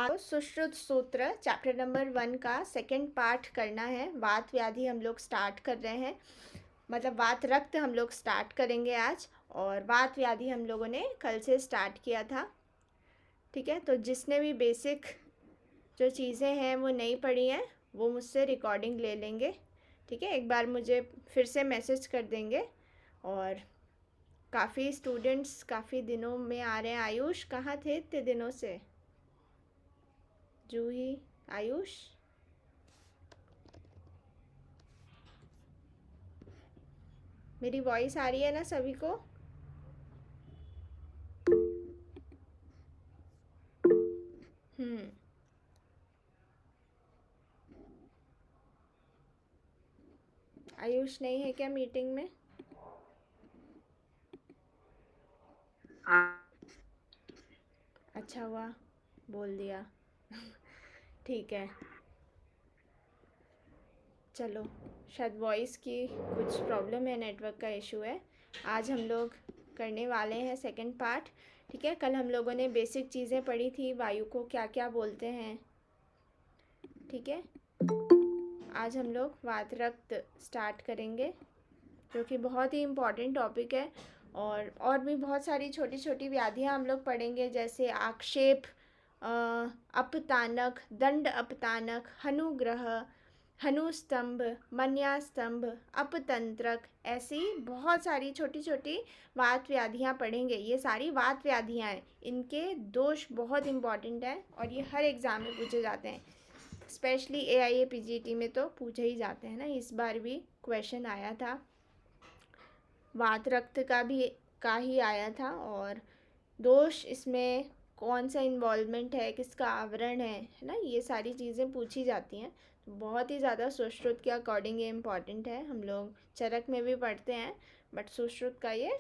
आज सुश्रुत सूत्र chapter number 1 का सेकंड पार्ट करना है। वात व्याधि हम लोग स्टार्ट कर रहे हैं, मतलब वात रक्त हम लोग स्टार्ट करेंगे आज, और वात व्याधि हम लोगों ने कल से स्टार्ट किया था। ठीक है, तो जिसने भी बेसिक जो चीज़ें हैं वो नहीं पढ़ी हैं वो मुझसे रिकॉर्डिंग ले लेंगे। ठीक है, एक बार मुझे फिर से मैसेज कर देंगे। और काफ़ी स्टूडेंट्स काफ़ी दिनों में आ रहे हैं। आयुष कहाँ थे इतने दिनों से? जूही, आयुष, मेरी वॉइस आ रही है ना सभी को? आयुष नहीं है क्या मीटिंग में? अच्छा हुआ बोल दिया। ठीक है, चलो, शायद वॉइस की कुछ प्रॉब्लम है, नेटवर्क का इशू है। आज हम लोग करने वाले हैं सेकंड पार्ट। ठीक है, कल हम लोगों ने बेसिक चीज़ें पढ़ी थी, वायु को क्या क्या बोलते हैं। ठीक है, आज हम लोग वात रक्त स्टार्ट करेंगे, जो कि बहुत ही इम्पॉर्टेंट टॉपिक है। और भी बहुत सारी छोटी छोटी व्याधियाँ हम लोग पढ़ेंगे, जैसे आक्षेप, अपतानक, दंड अपतानक, हनुग्रह, हनुस्तंभ, मन्यास्तंभ, अपतंत्रक, ऐसी बहुत सारी छोटी छोटी वात व्याधियाँ पढ़ेंगे। ये सारी वात व्याधियाँ हैं, इनके दोष बहुत इम्पॉर्टेंट हैं और ये हर एग्ज़ाम में पूछे जाते हैं। स्पेशली AIA PGT में तो पूछे ही जाते हैं ना। इस बार भी क्वेश्चन आया था, वात रक्त का ही आया था। और दोष इसमें कौन सा इन्वॉल्वमेंट है, किसका आवरण है ना, ये सारी चीज़ें पूछी जाती हैं। तो बहुत ही ज़्यादा सुश्रुत के अकॉर्डिंग ये इम्पॉर्टेंट है। हम लोग चरक में भी पढ़ते हैं, बट सुश्रुत का ये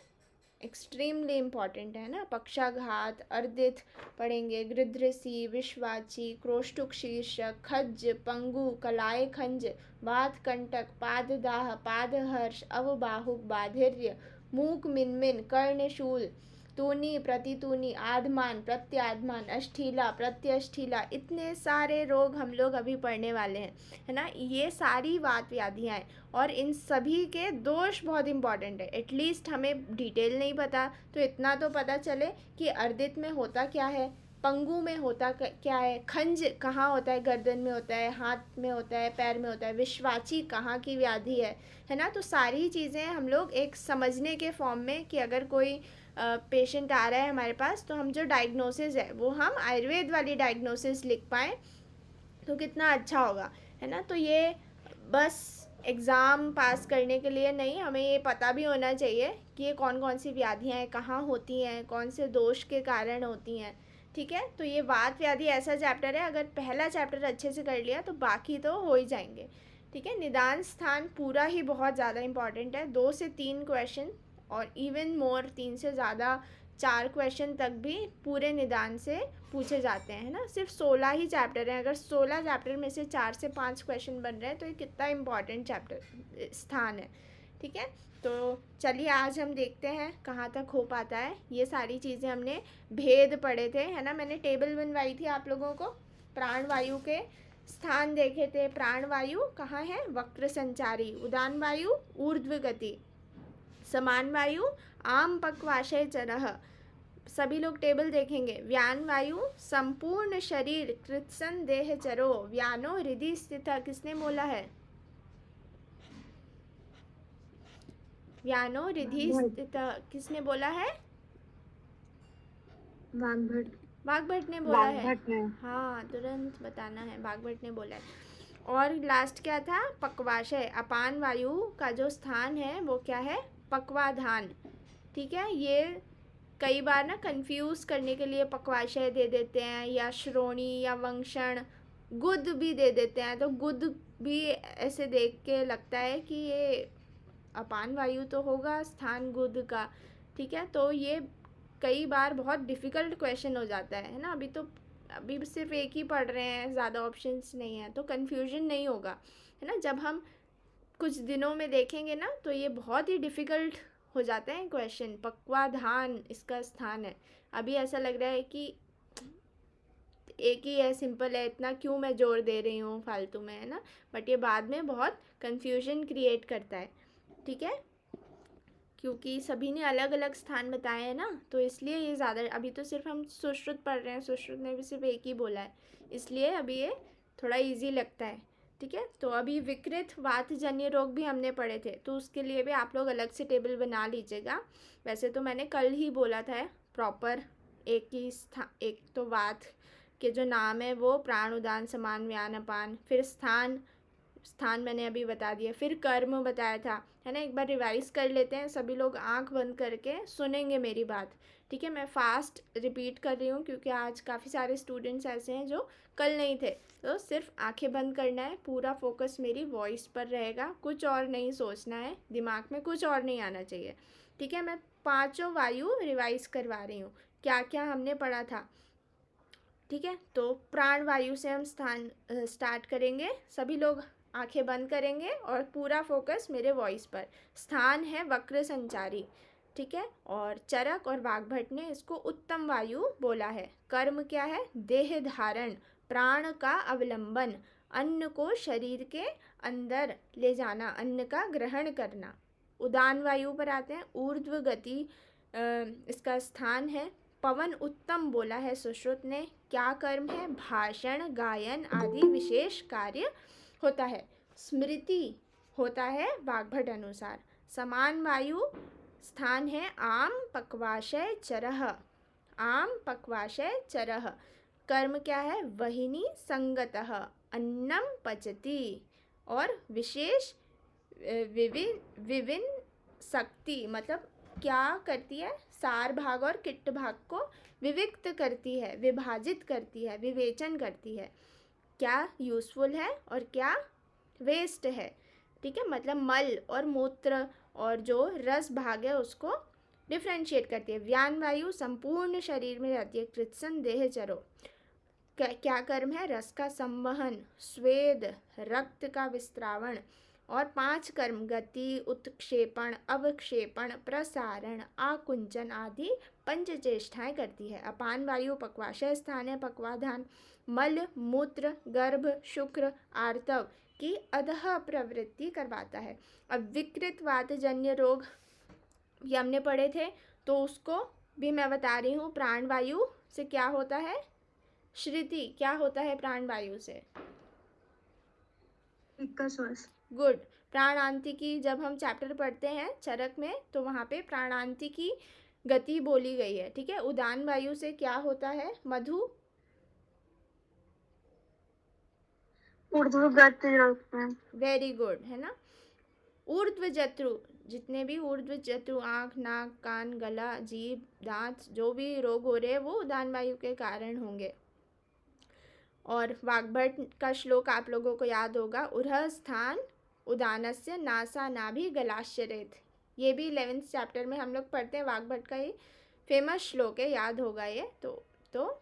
एक्सट्रीमली इम्पॉर्टेंट है ना। पक्षाघात, अर्दित पढ़ेंगे, गृध्रसी, विश्वाची, क्रोष्टुक शीर्षक, खज्ज, पंगु, कलाय खंज, वात कंटक, पाददाह, पादहर्ष, अवबाहुक, बाधिर्य, मूक मिनमिन, कर्णशूल, तूनी, प्रतितूनी, आधमान, प्रत्याधमान, अष्ठीला, प्रत्यष्ठीला, इतने सारे रोग हम लोग अभी पढ़ने वाले हैं, है ना। ये सारी वात व्याधियाँ हैं और इन सभी के दोष बहुत इंपॉर्टेंट है। एटलीस्ट हमें डिटेल नहीं पता तो इतना तो पता चले कि अर्दित में होता क्या है, पंगु में होता क्या है, खंज कहाँ होता है, गर्दन में होता है, हाथ में होता है, पैर में होता है, विश्वाची कहाँ की व्याधि है ना। तो सारी चीज़ें हम लोग एक समझने के फॉर्म में, कि अगर कोई पेशेंट आ रहा है हमारे पास तो हम जो डायग्नोसिस है वो हम आयुर्वेद वाली डायग्नोसिस लिख पाएँ तो कितना अच्छा होगा, है ना। तो ये बस एग्ज़ाम पास करने के लिए नहीं, हमें ये पता भी होना चाहिए कि ये कौन कौन सी व्याधियाँ हैं, कहाँ होती हैं, कौन से दोष के कारण होती हैं। ठीक है, तो ये वात व्याधि ऐसा चैप्टर है, अगर पहला चैप्टर अच्छे से कर लिया तो बाकी तो हो ही जाएंगे। ठीक है, निदान स्थान पूरा ही बहुत ज़्यादा इंपॉर्टेंट है। 2 से 3 क्वेश्चन और इवन मोर 3 से ज़्यादा 4 क्वेश्चन तक भी पूरे निदान से पूछे जाते हैं, है ना। सिर्फ 16 ही चैप्टर हैं, अगर 16 चैप्टर में से 4 से 5 क्वेश्चन बन रहे हैं तो ये कितना इम्पॉर्टेंट चैप्टर स्थान है। ठीक है, तो चलिए आज हम देखते हैं कहाँ तक हो पाता है। ये सारी चीज़ें हमने भेद पढ़े थे, है ना। मैंने टेबल बनवाई थी आप लोगों को, प्राण वायु के स्थान देखे थे। प्राण वायु कहाँ है? वक्र संचारी। उदान वायु ऊर्ध्व गति। समान वायु आम पक्वाशय चरह। सभी लोग टेबल देखेंगे। व्यान वायु संपूर्ण शरीर कृत्सन देह चरो। व्यानो हृदय स्थित। किसने बोला है? व्यानो हृदय स्थित किसने बोला है? वाग्भट ने बोला है। हाँ, तुरंत बताना है, वाग्भट ने बोला है। और लास्ट क्या था? पक्वाशय। अपान वायु का जो स्थान है वो क्या है? पक्वाधान। ठीक है, ये कई बार ना कंफ्यूज करने के लिए पक्वाशय दे देते हैं, या श्रोणी या वंक्षण, गुद भी दे देते हैं। तो गुद भी ऐसे देख के लगता है कि ये अपान वायु तो होगा, स्थान गुद का। ठीक है, तो ये कई बार बहुत डिफ़िकल्ट क्वेश्चन हो जाता है ना। अभी सिर्फ एक ही पढ़ रहे हैं, ज़्यादा ऑप्शंस नहीं है, तो कन्फ्यूजन नहीं होगा, है ना। जब हम कुछ दिनों में देखेंगे ना तो ये बहुत ही डिफ़िकल्ट हो जाते हैं क्वेश्चन। पक्वाधान इसका स्थान है। अभी ऐसा लग रहा है कि एक ही है, सिंपल है, इतना क्यों मैं जोर दे रही हूँ फालतू में, है ना। बट ये बाद में बहुत कन्फ्यूजन क्रिएट करता है, ठीक है, क्योंकि सभी ने अलग अलग स्थान बताए हैं ना, तो इसलिए ये ज़्यादा, अभी तो सिर्फ हम सुश्रुत पढ़ रहे हैं, सुश्रुत ने भी सिर्फ एक ही बोला है, इसलिए अभी ये थोड़ा इजी लगता है, ठीक है। तो अभी विकृत वातजन्य रोग भी हमने पढ़े थे, तो उसके लिए भी आप लोग अलग से टेबल बना लीजिएगा। वैसे तो मैंने कल ही बोला था प्रॉपर, एक तो वात के जो नाम है वो प्राण, उदान, समान, व्यान, अपान, फिर स्थान मैंने अभी बता दिया, फिर कर्म बताया था, है ना। एक बार रिवाइज कर लेते हैं, सभी लोग आंख बंद करके सुनेंगे मेरी बात, ठीक है। मैं फास्ट रिपीट कर रही हूँ क्योंकि आज काफ़ी सारे स्टूडेंट्स ऐसे हैं जो कल नहीं थे, तो सिर्फ आंखें बंद करना है, पूरा फोकस मेरी वॉइस पर रहेगा, कुछ और नहीं सोचना है, दिमाग में कुछ और नहीं आना चाहिए, ठीक है। मैं 5 वायु रिवाइज करवा रही हूँ, क्या क्या हमने पढ़ा था, ठीक है। तो प्राण वायु से हम स्टार्ट करेंगे, सभी लोग आंखें बंद करेंगे और पूरा फोकस मेरे वॉइस पर। स्थान है वक्र संचारी, ठीक है, और चरक और वाग्भट ने इसको उत्तम वायु बोला है। कर्म क्या है? देह धारण, प्राण का अवलंबन, अन्न को शरीर के अंदर ले जाना, अन्न का ग्रहण करना। उदान वायु पर आते हैं, ऊर्ध्व गति इसका स्थान है। पवन उत्तम बोला है सुश्रुत ने। क्या कर्म है? भाषण, गायन आदि विशेष कार्य होता है। स्मृति होता है वाग्भट अनुसार। समान वायु स्थान है आम, पक्वाशय, चरह, आम, पक्वाशय, चरह। कर्म क्या है? वहिनी संगतः, अन्नम पचति, और विशेष विभिन्न शक्ति, मतलब क्या करती है? सार भाग और किट्ट भाग को विविक्त करती है, विभाजित करती है, विवेचन करती है, क्या यूज़फुल है और क्या वेस्ट है, ठीक है। मतलब मल और मूत्र और जो रस भाग है उसको डिफ्रेंशिएट करती है। व्यान वायु संपूर्ण शरीर में रहती है। कृत्सन देह चरो, क्या कर्म है? रस का संवहन, स्वेद, रक्त का विस्त्रावण, और 5 कर्म गति, उत्क्षेपण, अवक्षेपण, प्रसारण, आकुंचन आदि पंचचेष्टाएं करती है। अपान वायु पक्वाशय स्थान है, पक्वाधान, मल, मूत्र, गर्भ, शुक्र, आर्तव की अधः प्रवृत्ति करवाता है। अब विकृत वातजन्य रोग ये हमने पढ़े थे, तो उसको भी मैं बता रही हूँ। प्राणवायु से क्या होता है? श्रुति क्या होता है प्राणवायु से? श्वास। गुड। प्राणांति की जब हम चैप्टर पढ़ते हैं चरक में, तो वहाँ पे प्राणांति की गति बोली गई है, ठीक है। उदान वायु से क्या होता है मधु? ऊर्ध्वगत। वेरी गुड, है ना। ऊर्ध्व जत्रु, जितने भी ऊर्ध्व जत्रु, आँख, नाक, कान, गला, जीभ, दांत, जो भी रोग हो रहे हैं वो उदान वायु के कारण होंगे। और वाग्भट का श्लोक आप लोगों को याद होगा, उरह स्थान उदानस्य नासा नाभि गलाश्चरेत। ये भी 11th चैप्टर में हम लोग पढ़ते हैं, वाग्भट का ही फेमस श्लोक है, याद होगा ये। तो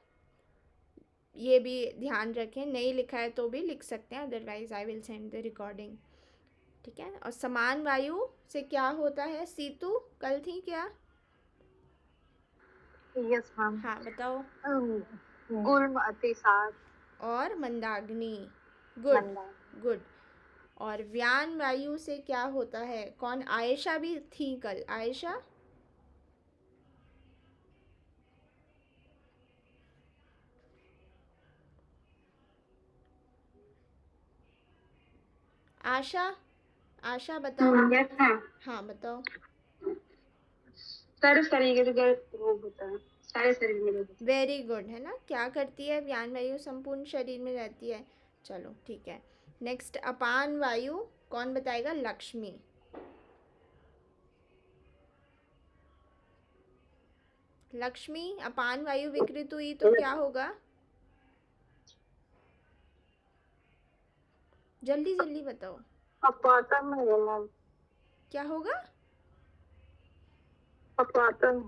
ये भी ध्यान रखें, नहीं लिखा है तो भी लिख सकते हैं, otherwise I will send the recording, ठीक है। और समान वायु से क्या होता है? सीतू कल थी क्या? Yes ma'am. हाँ बताओ। गुल्म, अतिसार और मंदाग्नि। Good good. और व्यान वायु से क्या होता है? कौन? आयशा भी थी कल, आयशा। आशा, आशा बताओ। Yes ma'am. हाँ बताओ। सारे शरीर का रोग होता है, सारे शरीर में रोग। वेरी गुड, है ना। क्या करती है व्यान वायु? संपूर्ण शरीर में रहती है। चलो ठीक है। नेक्स्ट अपान वायु कौन बताएगा? लक्ष्मी। लक्ष्मी, अपान वायु विकृत हुई तो क्या होगा? जल्दी जल्दी बताओ। अपातम है मैम। क्या होगा? अपातम।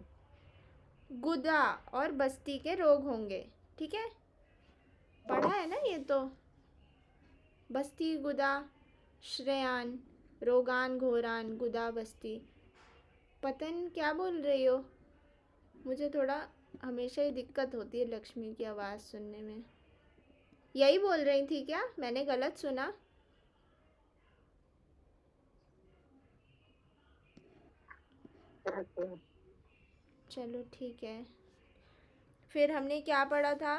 गुदा और बस्ती के रोग होंगे, ठीक है। पढ़ा है ना ये तो। बस्ती, गुदा, श्रेयान, रोगान, घोरान, गुदा, बस्ती। पतन क्या बोल रही हो? मुझे थोड़ा हमेशा ही दिक्कत होती है लक्ष्मी की आवाज़ सुनने में। यही बोल रही थी क्या? मैंने गलत सुना? चलो ठीक है। फिर हमने क्या पढ़ा था?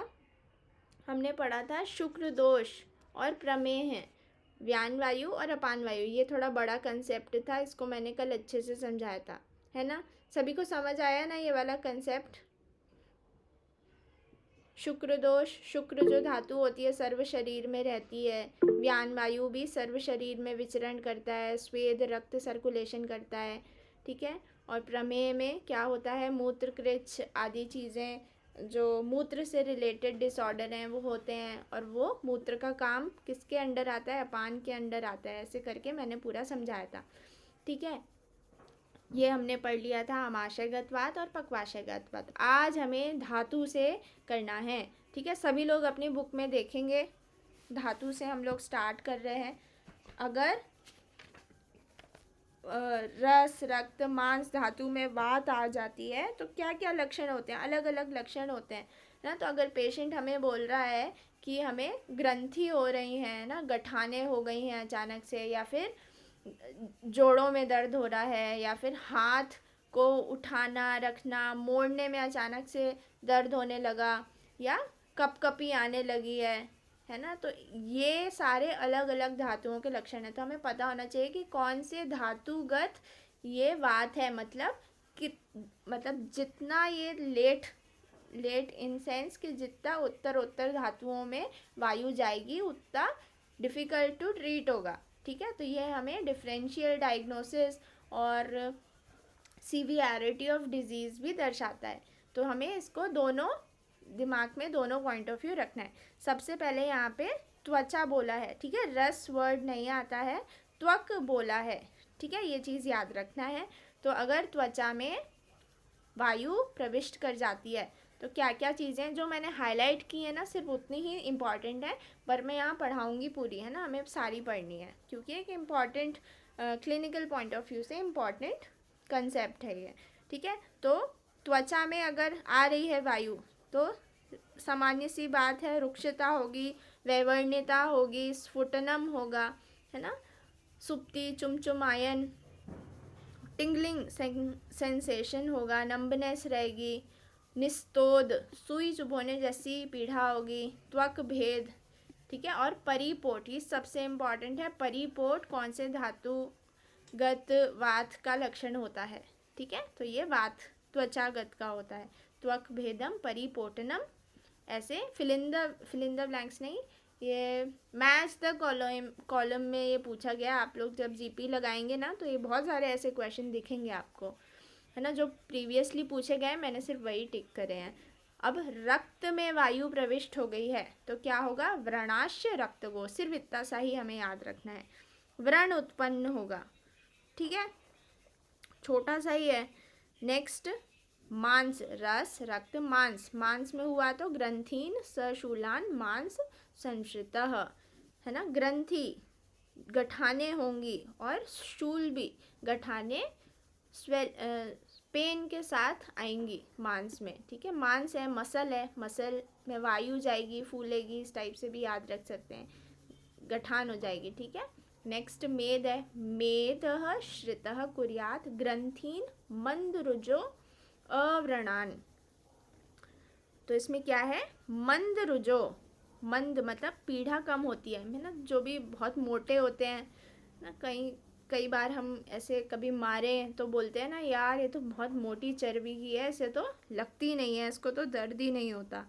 हमने पढ़ा था शुक्र दोष और प्रमेय है, व्यान वायु और अपान वायु। ये थोड़ा बड़ा कंसेप्ट था, इसको मैंने कल अच्छे से समझाया था, है ना? सभी को समझ आया ना ये वाला कंसेप्ट? शुक्र दोष, शुक्र जो धातु होती है सर्व शरीर में रहती है, व्यान वायु भी सर्व शरीर में विचरण करता है, स्वेद रक्त सर्कुलेशन करता है, ठीक है। और प्रमेय में क्या होता है? मूत्र कृच्छ आदि चीज़ें जो मूत्र से रिलेटेड डिसऑर्डर हैं वो होते हैं, और वो मूत्र का काम किसके अंडर आता है? अपान के अंडर आता है। ऐसे करके मैंने पूरा समझाया था, ठीक है। ये हमने पढ़ लिया था आमाशयगतवात और पक्वाशयगतवात। आज हमें धातु से करना है, ठीक है। सभी लोग अपनी बुक में देखेंगे, धातु से हम लोग स्टार्ट कर रहे हैं। अगर रस रक्त मांस धातु में वात आ जाती है तो क्या क्या लक्षण होते हैं? अलग अलग लक्षण होते हैं ना। तो अगर पेशेंट हमें बोल रहा है कि हमें ग्रंथि हो रही हैं ना, गठाने हो गई हैं अचानक से, या फिर जोड़ों में दर्द हो रहा है, या फिर हाथ को उठाना रखना मोड़ने में अचानक से दर्द होने लगा, या कपकपी आने लगी है ना, तो ये सारे अलग अलग धातुओं के लक्षण हैं। तो हमें पता होना चाहिए कि कौन से धातुगत ये वात है, मतलब जितना ये लेट इन सेंस कि जितना उत्तर धातुओं में वायु जाएगी उतना डिफ़िकल्ट टू ट्रीट होगा, ठीक है। तो ये हमें डिफरेंशियल डायग्नोसिस और सीवियरिटी ऑफ डिजीज़ भी दर्शाता है। तो हमें इसको दोनों दिमाग में दोनों पॉइंट ऑफ व्यू रखना है। सबसे पहले यहाँ पे त्वचा बोला है, ठीक है, रस वर्ड नहीं आता है, त्वक बोला है, ठीक है, ये चीज़ याद रखना है। तो अगर त्वचा में वायु प्रविष्ट कर जाती है तो क्या क्या चीज़ें जो मैंने हाईलाइट की है ना सिर्फ उतनी ही इम्पॉर्टेंट है, पर मैं यहाँ पढ़ाऊँगी पूरी, है ना, हमें सारी पढ़नी है क्योंकि एक important clinical point of view से इम्पॉर्टेंट कंसेप्ट है ये, ठीक है। तो त्वचा में अगर आ रही है वायु तो सामान्य सी बात है, रुक्षता होगी, वैवर्ण्यता होगी, स्फुटनम होगा, है ना, सुप्ति चुमचुमायन, टिंगलिंग सेंसेशन होगा, नंबनेस रहेगी, निस्तोद सुई चुभोने जैसी पीड़ा होगी, त्वक भेद, ठीक है। और परिपोट, ये सबसे इम्पॉर्टेंट है, परिपोट कौन से धातुगत वात का लक्षण होता है, ठीक है। तो ये वात त्वचागत का होता है, त्वक भेदम परिपोटनम। ऐसे फिलिंद ब्लैंक्स नहीं, ये मैच द कॉलम में ये पूछा गया। आप लोग जब जीपी लगाएंगे ना तो ये बहुत सारे ऐसे क्वेश्चन दिखेंगे आपको, है ना, जो प्रीवियसली पूछे गए, मैंने सिर्फ वही टिक करे हैं। अब रक्त में वायु प्रविष्ट हो गई है तो क्या होगा? व्रणाश्य रक्तगो, सिर्फ इतना सा ही हमें याद रखना है, व्रण उत्पन्न होगा, ठीक है, छोटा सा ही है। नेक्स्ट मांस, रस रक्त मांस, मांस में हुआ तो ग्रंथीन सशूलान मांस संश्रितः, है ना, ग्रंथि गठाने होंगी और शूल भी गठाने पेन के साथ आएंगी मांस में, ठीक है। मांस है, मसल में वायु जाएगी, फूलेगी, इस टाइप से भी याद रख सकते हैं, गठान हो जाएगी, ठीक है। नेक्स्ट मेद है, मेदः श्रितः कुर्यात् ग्रंथीन मंद रुजो अव्रणान। तो इसमें क्या है? मंद रुजो, मंद मतलब पीड़ा कम होती है ना, जो भी बहुत मोटे होते हैं ना, कई बार हम ऐसे कभी मारे तो बोलते हैं ना, यार ये तो बहुत मोटी चर्बी की है, इसे तो लगती नहीं है, इसको तो दर्द ही नहीं होता।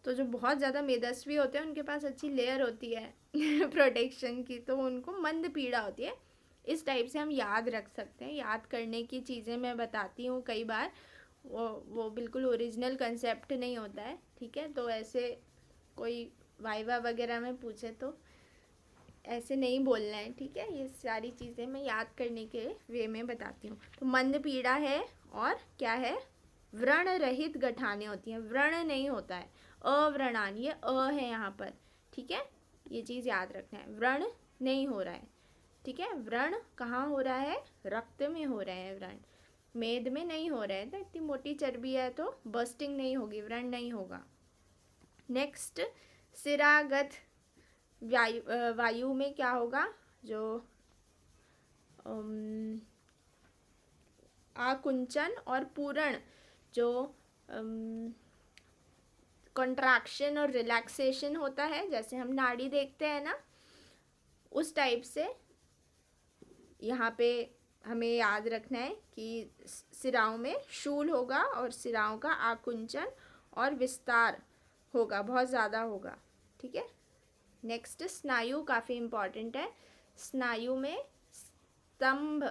तो जो बहुत ज़्यादा मेदस्वी होते हैं उनके पास अच्छी लेयर होती है प्रोटेक्शन की, तो उनको मंद पीड़ा होती है। इस टाइप से हम याद रख सकते हैं। याद करने की चीज़ें मैं बताती हूँ कई बार, वो बिल्कुल ओरिजिनल कंसेप्ट नहीं होता है, ठीक है। तो ऐसे कोई वाइवा वगैरह में पूछे तो ऐसे नहीं बोलना है, ठीक है। ये सारी चीज़ें मैं याद करने के वे में बताती हूँ। तो मंद पीड़ा है, और क्या है? व्रण रहित गठाने होती हैं, व्रण नहीं होता है, अव्रणान, ये अ है यहाँ पर, ठीक है, ये चीज़ याद रखना है, व्रण नहीं हो रहा है, ठीक है। व्रण कहाँ हो रहा है? रक्त में हो रहे हैं व्रण, मेद में नहीं हो रहे हैं। तो इतनी मोटी चर्बी है तो बस्टिंग नहीं होगी, व्रण नहीं होगा। नेक्स्ट सिरागत वायु में क्या होगा, जो अम, आकुंचन और पूरण, जो कॉन्ट्रैक्शन और रिलैक्सेशन होता है, जैसे हम नाड़ी देखते हैं ना, उस टाइप से यहाँ पे हमें याद रखना है कि सिराओं में शूल होगा और सिराओं का आकुंचन और विस्तार होगा, बहुत ज़्यादा होगा, ठीक है। नेक्स्ट स्नायु काफ़ी इम्पॉर्टेंट है। स्नायु में स्तंभ,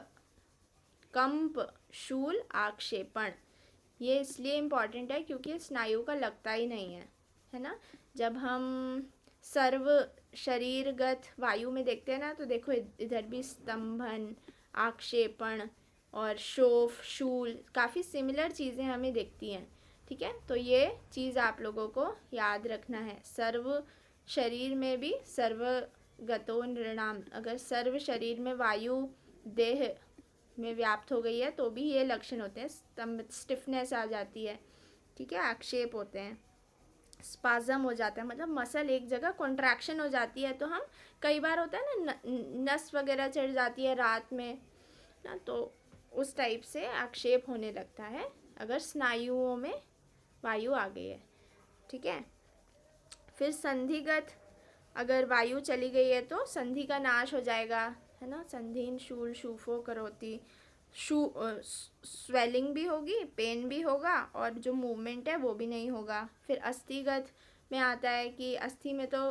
कंप, शूल, आक्षेपण, ये इसलिए इम्पॉर्टेंट है क्योंकि स्नायु का लगता ही नहीं है ना। जब हम सर्व शरीरगत वायु में देखते हैं ना, तो देखो इधर भी स्तंभन, आक्षेपण और शोफ, शूल, काफ़ी सिमिलर चीज़ें हमें दिखती हैं, ठीक है। तो ये चीज़ आप लोगों को याद रखना है। सर्व शरीर में भी सर्वगतो नृणाम, अगर सर्व शरीर में वायु देह में व्याप्त हो गई है तो भी ये लक्षण होते हैं। स्तंभ, स्टिफनेस आ जाती है, ठीक है, आक्षेप होते हैं, स्पाज्म हो जाता है, मतलब मसल एक जगह कॉन्ट्रैक्शन हो जाती है। तो हम कई बार होता है ना, नस वगैरह चढ़ जाती है रात में ना, तो उस टाइप से आक्षेप होने लगता है अगर स्नायुओं में वायु आ गई है, ठीक है। फिर संधिगत, अगर वायु चली गई है तो संधि का नाश हो जाएगा, है ना। संधिन शूल शूफो करोती, स्वेलिंग भी होगी, पेन भी होगा और जो मूवमेंट है वो भी नहीं होगा। फिर अस्थिगत में आता है कि अस्थि में तो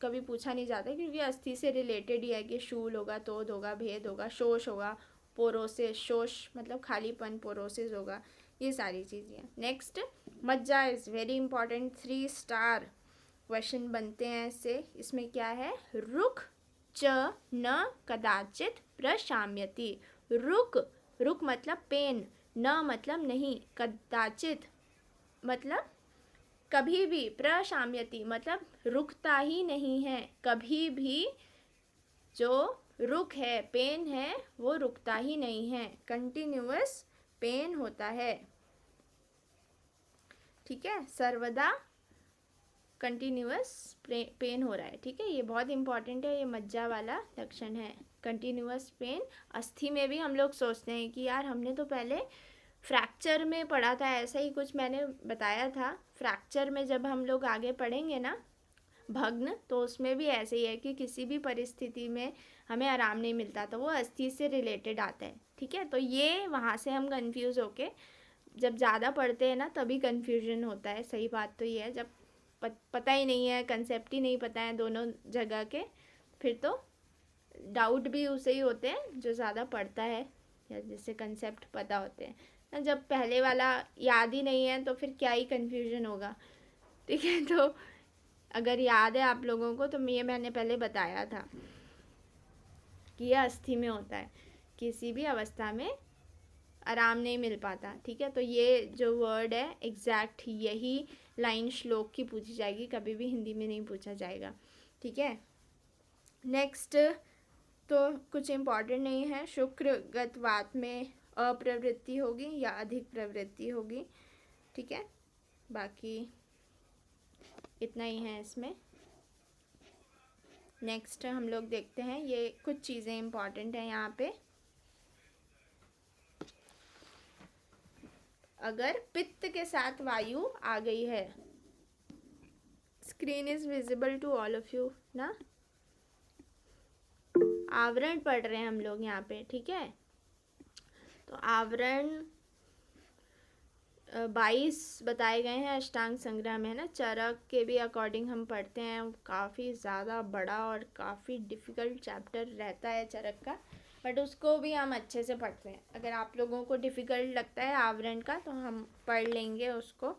कभी पूछा नहीं जाता क्योंकि अस्थि से रिलेटेड ही है कि शूल होगा, तोद होगा, भेद होगा, शोष होगा, पोरोसिस, शोष मतलब खालीपन, पोरोसिस होगा, ये सारी चीज़ें। नेक्स्ट मज्जा is very important, 3 star question बनते हैं इससे। इसमें क्या है, रुक च न कदाचित प्रशाम्यति। रुक, रुक मतलब पेन, न मतलब नहीं, कदाचित मतलब कभी भी, प्रशाम्यति मतलब रुकता ही नहीं है, कभी भी जो रुक है, पेन है, वो रुकता ही नहीं है, कंटिन्यूअस पेन होता है, ठीक है, सर्वदा कंटिन्यूअस पेन हो रहा है, ठीक है। ये बहुत इंपॉर्टेंट है, ये मज्जा वाला लक्षण है, कंटिन्यूअस पेन। अस्थि में भी हम लोग सोचते हैं कि यार हमने तो पहले फ्रैक्चर में पढ़ा था, ऐसा ही कुछ मैंने बताया था। फ्रैक्चर में जब हम लोग आगे पढ़ेंगे ना, भग्न, तो उसमें भी ऐसे ही है कि किसी भी परिस्थिति में हमें आराम नहीं मिलता, तो वो अस्थि से रिलेटेड आता है, ठीक है। तो ये वहाँ से हम कंफ्यूज होके जब ज़्यादा पढ़ते हैं ना तभी कंफ्यूजन होता है। सही बात तो ये है, जब पता ही नहीं है, कंसेप्ट ही नहीं पता है दोनों जगह के, फिर तो डाउट भी उसे ही होते हैं जो ज़्यादा पढ़ता है या जिससे कंसेप्ट पता होते हैं ना। जब पहले वाला याद ही नहीं है तो फिर क्या ही कंफ्यूजन होगा, ठीक है। तो अगर याद है आप लोगों को तो ये मैंने पहले बताया था कि यह अस्थि में होता है, किसी भी अवस्था में आराम नहीं मिल पाता, ठीक है। तो ये जो वर्ड है एग्जैक्ट यही लाइन श्लोक की पूछी जाएगी, कभी भी हिंदी में नहीं पूछा जाएगा, ठीक है। नेक्स्ट तो कुछ इम्पॉर्टेंट नहीं है, शुक्रगत वात में अप्रवृत्ति होगी या अधिक प्रवृत्ति होगी, ठीक है। बाकी इतना ही है इसमें। नेक्स्ट हम लोग देखते हैं, ये कुछ चीज़ें इम्पॉर्टेंट हैं यहाँ पे। अगर पित्त के साथ वायु आ गई है, screen is visible to all of you ना, आवरण पढ़ रहे हैं हम लोग यहाँ पे, ठीक है। तो आवरण 22 बताए गए हैं अष्टांग संग्रह में, है ना। चरक के भी अकॉर्डिंग हम पढ़ते हैं, काफ़ी ज़्यादा बड़ा और काफ़ी डिफ़िकल्ट चैप्टर रहता है चरक का, बट उसको भी हम अच्छे से पढ़ते हैं। अगर आप लोगों को डिफ़िकल्ट लगता है आवरण का तो हम पढ़ लेंगे उसको,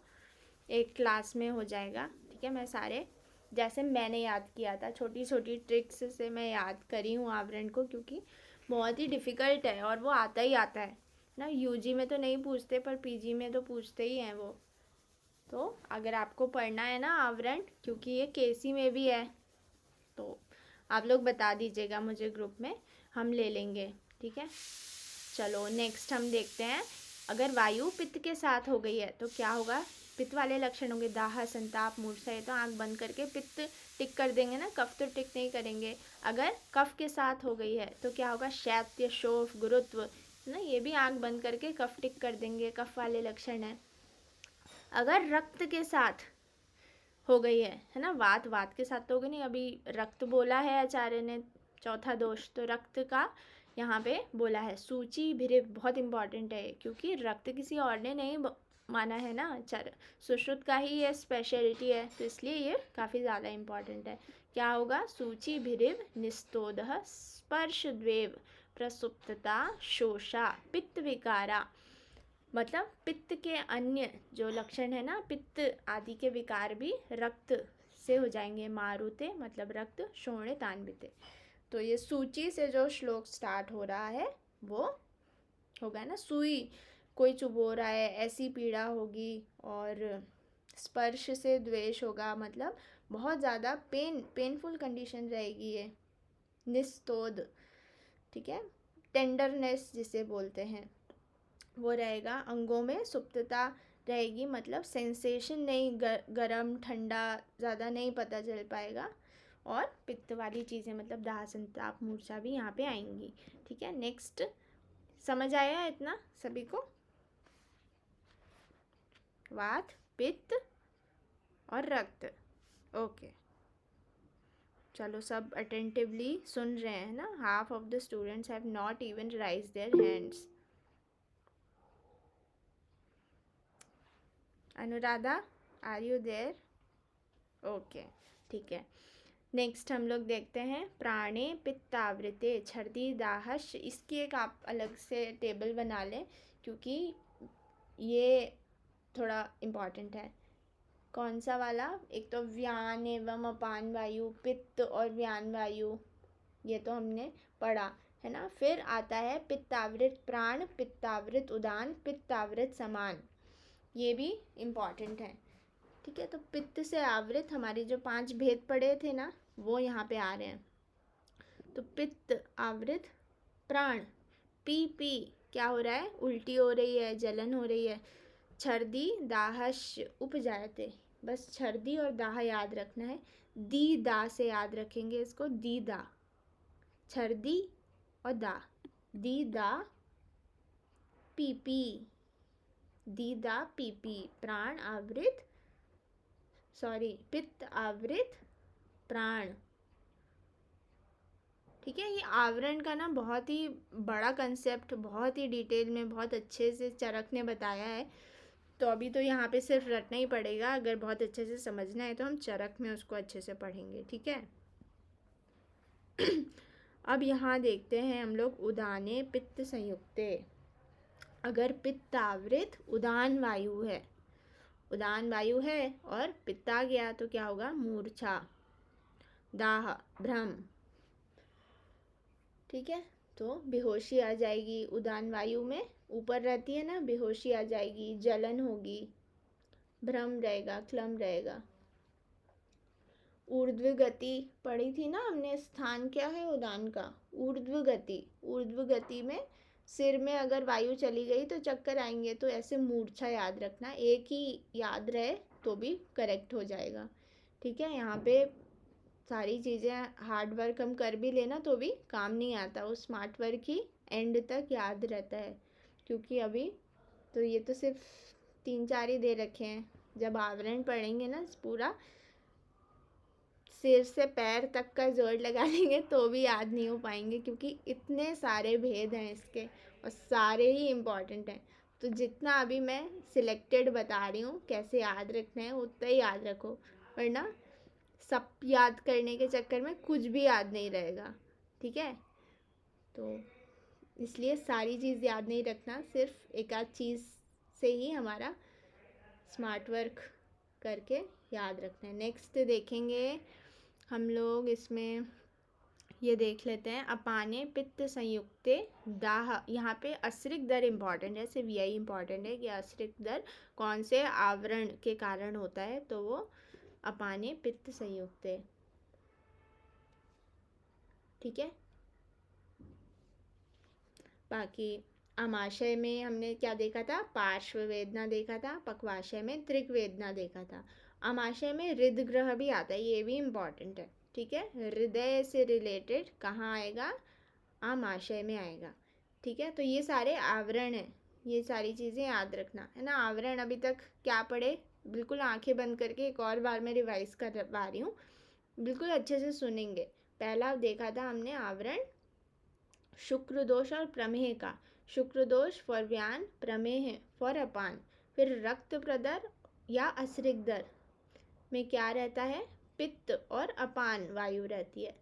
एक क्लास में हो जाएगा, ठीक है। मैं सारे जैसे मैंने याद किया था, छोटी छोटी ट्रिक्स से मैं याद करी हूँ आवरण को, क्योंकि बहुत ही डिफ़िकल्ट है और वो आता ही आता है ना। यूजी में तो नहीं पूछते पर पीजी में तो पूछते ही हैं वो। तो अगर आपको पढ़ना है ना आवरण, क्योंकि ये केसी में भी है, तो आप लोग बता दीजिएगा मुझे ग्रुप में, हम ले लेंगे, ठीक है। चलो नेक्स्ट हम देखते हैं, अगर वायु पित्त के साथ हो गई है तो क्या होगा। पित्त वाले लक्षण होंगे दाह, संताप, मूर्छा, ये तो आंख बंद करके पित्त टिक कर देंगे ना, कफ तो टिक नहीं करेंगे। अगर कफ के साथ हो गई है तो क्या होगा, शैत्य, शोफ, गुरुत्व ना, ये भी आंख बंद करके कफ टिक कर देंगे, कफ वाले लक्षण है। अगर रक्त के साथ हो गई है ना, वात के साथ तो हो गई नहीं, अभी रक्त बोला है आचार्य ने, चौथा दोष, तो रक्त का यहाँ पे बोला है। सूची भिरिव बहुत इंपॉर्टेंट है, क्योंकि रक्त किसी और ने नहीं माना है ना, सुश्रुत का ही ये स्पेशलिटी है, तो इसलिए ये काफ़ी ज़्यादा इम्पॉर्टेंट है। क्या होगा, सूची भिरिव निस्तोदः स्पर्श द्वेव प्रसुप्तता शोषा पित्त विकारा, मतलब पित्त के अन्य जो लक्षण है ना, पित्त आदि के विकार भी रक्त से हो जाएंगे। मारुते मतलब रक्त, शोणे तान्विते। तो ये सूची से जो श्लोक स्टार्ट हो रहा है वो होगा ना, सुई कोई चुभो रहा है ऐसी पीड़ा होगी, और स्पर्श से द्वेष होगा, मतलब बहुत ज़्यादा पेनफुल कंडीशन रहेगी ये। निस्तोद, ठीक है, टेंडरनेस जिसे बोलते हैं वो रहेगा। अंगों में सुप्तता रहेगी, मतलब सेंसेशन नहीं, गरम ठंडा ज़्यादा नहीं पता चल पाएगा। और पित्त वाली चीज़ें मतलब दाह, संताप, मूर्छा भी यहाँ पे आएंगी। ठीक है, नेक्स्ट, समझ आया इतना सभी को? वात, पित्त और रक्त, ओके। चलो सब अटेंटिवली सुन रहे हैं ना? Half of the students have not even raise their hands. Anuradha, are you there? Okay, ठीक है। नेक्स्ट हम लोग देखते हैं प्राणे पित्तावृते छर्दी दाहश। इसकी एक आप अलग से टेबल बना लें, क्योंकि ये थोड़ा इम्पॉर्टेंट है। कौन सा वाला? एक तो व्यान एवं अपान वायु, पित्त और व्यान वायु, ये तो हमने पढ़ा है ना। फिर आता है पित्तावृत प्राण, पित्तावृत उदान, पित्तावृत समान, ये भी इम्पॉर्टेंट है। ठीक है, तो पित्त से आवृत हमारी जो 5 भेद पड़े थे ना, वो यहाँ पे आ रहे हैं। तो पित्त आवृत प्राण, पी क्या हो रहा है, उल्टी हो रही है, जलन हो रही है। छर्दी दाहश उपजायते, बस छर्दी और दाह याद रखना है। दी दा से याद रखेंगे इसको, दी दा, छर्दी और दा, दी दा पी, दी दा पी, प्राण आवृत, सॉरी पित्त आवृत प्राण। ठीक है, ये आवरण का ना बहुत ही बड़ा कंसेप्ट, बहुत ही डिटेल में बहुत अच्छे से चरक ने बताया है। तो अभी तो यहाँ पे सिर्फ रटना ही पड़ेगा, अगर बहुत अच्छे से समझना है तो हम चरक में उसको अच्छे से पढ़ेंगे। ठीक है अब यहाँ देखते हैं हम लोग उदाने पित्त संयुक्ते। अगर पित्त आवृत उदान वायु है, उदान वायु है और पित्त आ गया तो क्या होगा, मूर्छा, दाह, भ्रम। ठीक है, तो बेहोशी आ जाएगी। उदान वायु में ऊपर रहती है ना, बेहोशी आ जाएगी, जलन होगी, भ्रम रहेगा, क्लम रहेगा। ऊर्ध्व गति पढ़ी थी ना हमने, स्थान क्या है उदान का, ऊर्ध्व गति। ऊर्ध्व गति में सिर में अगर वायु चली गई तो चक्कर आएंगे, तो ऐसे मूर्छा याद रखना, एक ही याद रहे तो भी करेक्ट हो जाएगा। ठीक है, यहाँ पे सारी चीज़ें हार्ड वर्क हम कर भी लेना तो भी काम नहीं आता, वो स्मार्ट वर्क ही एंड तक याद रहता है। क्योंकि अभी तो ये तो सिर्फ 3-4 ही दे रखे हैं, जब आवरण पढ़ेंगे ना पूरा सिर से पैर तक का जोड़ लगा लेंगे तो भी याद नहीं हो पाएंगे, क्योंकि इतने सारे भेद हैं इसके और सारे ही इम्पॉर्टेंट हैं। तो जितना अभी मैं सिलेक्टेड बता रही हूँ कैसे याद रखना है, उतना ही याद रखो, वरना सब याद करने के चक्कर में कुछ भी याद नहीं रहेगा। ठीक है, तो इसलिए सारी चीज़ याद नहीं रखना, सिर्फ एक आध चीज़ से ही हमारा स्मार्ट वर्क करके याद रखना है। नेक्स्ट देखेंगे हम लोग, इसमें ये देख लेते हैं अपाने पित्त संयुक्ते दाह। यहाँ पे असृक दर इम्पॉर्टेंट है, सिर्फ यही इम्पॉर्टेंट है कि असृक दर कौन से आवरण के कारण होता है, तो वो अपाने पित्त संयुक्ते। ठीक है, बाकी आमाशय में हमने क्या देखा था, पार्श्व वेदना देखा था, पक्वाशय में त्रिक वेदना देखा था। आमाशय में हृदय ग्रह भी आता है, ये भी इम्पॉर्टेंट है, ठीक है। हृदय से रिलेटेड कहाँ आएगा, आमाशय में आएगा, ठीक है। तो ये सारे आवरण हैं, ये सारी चीज़ें याद रखना है ना। आवरण अभी तक क्या पढ़े, बिल्कुल आंखें बंद करके एक और बार मैं रिवाइज करवा रही हूँ, बिल्कुल अच्छे से सुनेंगे। पहला देखा था हमने आवरण शुक्र दोष और प्रमेह का। शुक्र दोष फॉर व्यान, प्रमेह फॉर अपान। फिर रक्त प्रदर या असृग दर में क्या रहता है, पित्त और अपान वायु रहती है।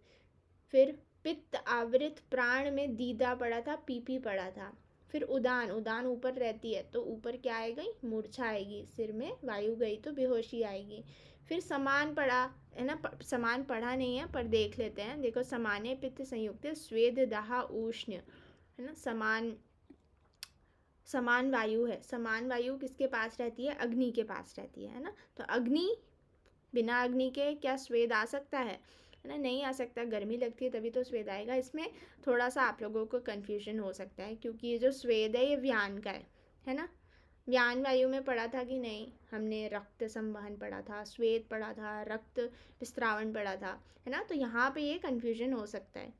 फिर पित्त आवृत प्राण में दीदा पड़ा था, पीपी पड़ा था। फिर उदान, उदान ऊपर रहती है तो ऊपर क्या आएगी, मूर्छा आएगी, सिर में वायु गई तो बेहोशी आएगी। फिर समान पड़ा है ना, समान पढ़ा नहीं है पर देख लेते हैं। देखो, समाने पित्त संयुक्त स्वेद दाह उष्ण, है ना। समान, समान वायु है, समान वायु किसके पास रहती है, अग्नि के पास रहती है ना। तो अग्नि, बिना अग्नि के क्या स्वेद आ सकता है ना, नहीं आ सकता। गर्मी लगती है तभी तो स्वेद आएगा। इसमें थोड़ा सा आप लोगों को कन्फ्यूजन हो सकता है, क्योंकि ये जो स्वेद है ये व्यान का है ना। व्यान वायु में पढ़ा था कि नहीं, हमने रक्त संवहन पढ़ा था, स्वेद पढ़ा था, रक्त विस्त्रावण पढ़ा था, है ना। तो यहाँ पे ये कन्फ्यूजन हो सकता है,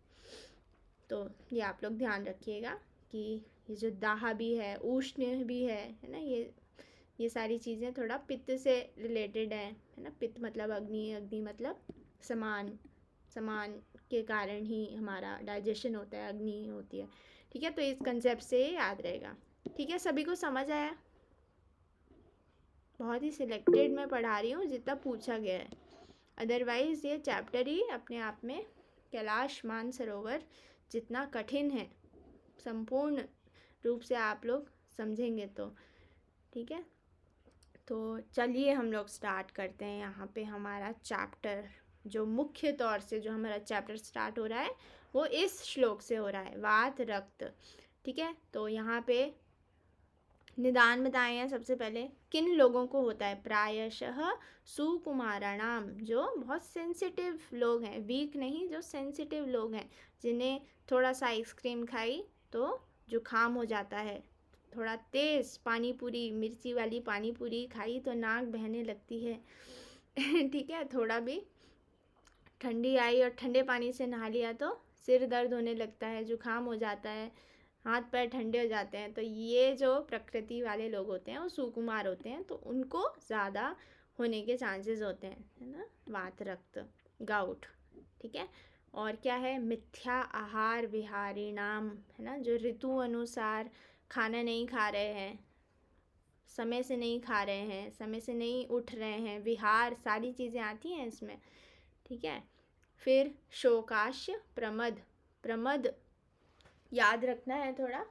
तो ये आप लोग ध्यान रखिएगा कि ये जो दाह भी है, उष्ण भी है ना, ये सारी चीज़ें थोड़ा पित्त से रिलेटेड है ना। पित्त मतलब अग्नि, अग्नि मतलब समान, समान के कारण ही हमारा डाइजेशन होता है, अग्नि होती है, ठीक है। तो इस कंसेप्ट से याद रहेगा, ठीक है। सभी को समझ आया, बहुत ही सिलेक्टेड मैं पढ़ा रही हूँ जितना पूछा गया है, अदरवाइज़ ये चैप्टर ही अपने आप में कैलाश मानसरोवर जितना कठिन है, संपूर्ण रूप से आप लोग समझेंगे तो, ठीक है। तो चलिए हम लोग स्टार्ट करते हैं। यहाँ पे हमारा चैप्टर जो मुख्य तौर से जो हमारा चैप्टर स्टार्ट हो रहा है वो इस श्लोक से हो रहा है, वात रक्त, ठीक है। तो यहाँ पे निदान बताए हैं। सबसे पहले किन लोगों को होता है, प्रायशः सुकुमाराणाम, जो बहुत सेंसिटिव लोग हैं, वीक नहीं, जो सेंसिटिव लोग हैं, जिन्हें थोड़ा सा आइसक्रीम खाई तो जुखाम हो जाता है, थोड़ा तेज़ पानी पूरी, मिर्ची वाली पानी पूरी खाई तो नाक बहने लगती है ठीक है। थोड़ा भी ठंडी आई और ठंडे पानी से नहा लिया तो सिर दर्द होने लगता है, जुखाम हो जाता है, हाथ पैर ठंडे हो जाते हैं। तो ये जो प्रकृति वाले लोग होते हैं वो सुकुमार होते हैं, तो उनको ज़्यादा होने के चांसेस होते हैं, है ना, वात रक्त, गाउट, ठीक है। और क्या है, मिथ्या आहार विहारिणाम, है ना, जो ऋतु अनुसार खाना नहीं खा रहे हैं, समय से नहीं खा रहे हैं, समय से नहीं उठ रहे हैं, विहार सारी चीज़ें आती हैं इसमें, ठीक है। फिर शोकाश्य प्रमद, प्रमद याद रखना है थोड़ा,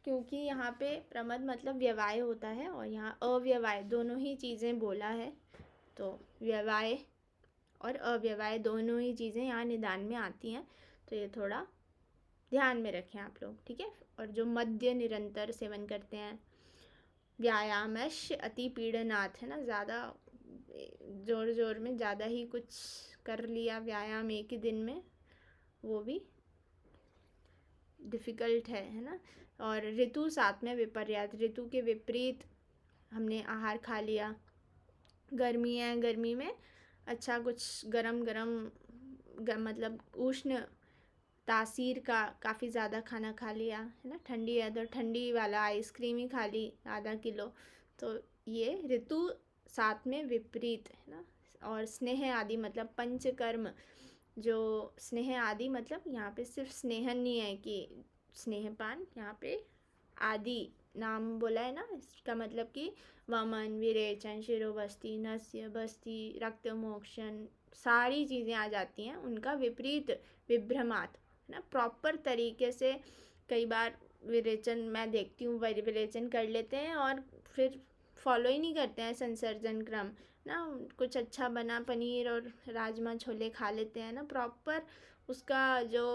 क्योंकि यहाँ पे प्रमद मतलब व्यवाय होता है और यहाँ अव्यवाय दोनों ही चीज़ें बोला है, तो व्यवाय और अव्यवाय दोनों ही चीज़ें यहाँ निदान में आती हैं, तो ये थोड़ा ध्यान में रखें आप लोग, ठीक है। और जो मद्य निरंतर सेवन करते हैं, व्यायामश अति पीड़नाथ, है ना, ज़्यादा जोर जोर में ज़्यादा ही कुछ कर लिया व्यायाम एक ही दिन में, वो भी डिफ़िकल्ट है ना। और ऋतु साथ में विपर्यात, ऋतु के विपरीत हमने आहार खा लिया, गर्मी है, गर्मी में अच्छा कुछ गरम गरम मतलब उष्ण तासीर का काफ़ी ज़्यादा खाना खा लिया, है ना। ठंडी है तो ठंडी वाला आइसक्रीम ही खा ली आधा किलो, तो ये ऋतु साथ में विपरीत, है ना। और स्नेह आदि मतलब पंचकर्म, जो स्नेह आदि मतलब यहाँ पे सिर्फ स्नेहन नहीं है कि स्नेहपान, यहाँ पे आदि नाम बोला है ना, इसका मतलब कि वमन, विरेचन, शिरोबस्ती, नस्य बस्ती, रक्त मोक्षण, सारी चीज़ें आ जाती हैं। उनका विपरीत विभ्रमात, है ना, प्रॉपर तरीके से कई बार विरेचन मैं देखती हूँ, विरेचन कर लेते हैं और फिर फॉलो ही नहीं करते हैं संसर्जन क्रम ना। कुछ अच्छा बना पनीर और राजमा छोले खा लेते हैं ना, प्रॉपर उसका जो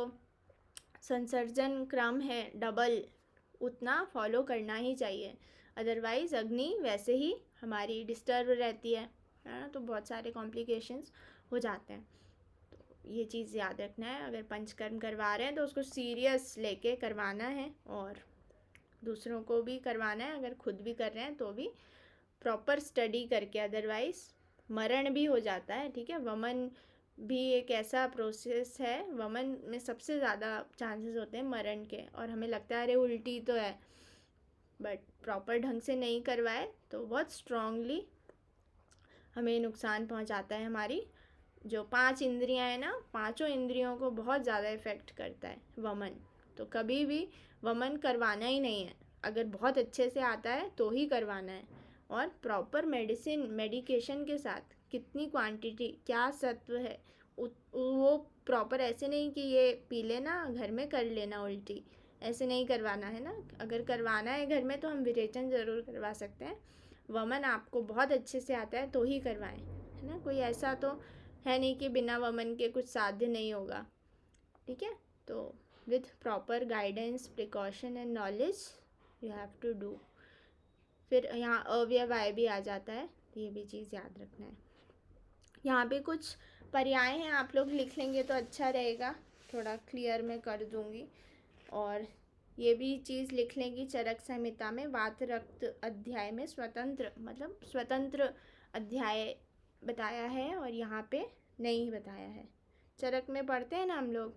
संसर्जन क्रम है डबल, उतना फॉलो करना ही चाहिए, अदरवाइज़ अग्नि वैसे ही हमारी डिस्टर्ब रहती है ना, तो बहुत सारे कॉम्प्लिकेशंस हो जाते हैं। तो ये चीज़ याद रखना है, अगर पंचकर्म करवा रहे हैं तो उसको सीरियस लेके करवाना है और दूसरों को भी करवाना है, अगर खुद भी कर रहे हैं तो भी प्रॉपर स्टडी करके, अदरवाइज़ मरण भी हो जाता है। ठीक है, वमन भी एक ऐसा प्रोसेस है, वमन में सबसे ज़्यादा चांसेस होते हैं मरण के, और हमें लगता है अरे उल्टी तो है, बट प्रॉपर ढंग से नहीं करवाए तो बहुत स्ट्रांगली हमें नुकसान पहुंचाता है। हमारी जो 5 इंद्रियां हैं ना, 5 इंद्रियों को बहुत ज़्यादा इफ़ेक्ट करता है वमन। तो कभी भी वमन करवाना ही नहीं है, अगर बहुत अच्छे से आता है तो ही करवाना है, और प्रॉपर मेडिकेशन के साथ कितनी क्वांटिटी, क्या सत्व है, वो प्रॉपर, ऐसे नहीं कि ये पी लेना घर में कर लेना उल्टी, ऐसे नहीं करवाना है ना। अगर करवाना है घर में तो हम विरेचन ज़रूर करवा सकते हैं। वमन आपको बहुत अच्छे से आता है तो ही करवाएं, है ना। कोई ऐसा तो है नहीं कि बिना वमन के कुछ साध्य नहीं होगा। ठीक है, तो with proper guidance, precaution and knowledge you have to do. फिर यहाँ अव्यय भी आ जाता है, तो ये भी चीज़ याद रखना है। यहाँ पे कुछ पर्याय हैं, आप लोग लिख लेंगे तो अच्छा रहेगा, थोड़ा क्लियर मैं कर दूँगी। और ये भी चीज़ लिख लेंगी, चरक संहिता में वात रक्त अध्याय में स्वतंत्र, मतलब स्वतंत्र अध्याय बताया है, और यहाँ पे नहीं बताया है। चरक में पढ़ते हैं ना हम लोग,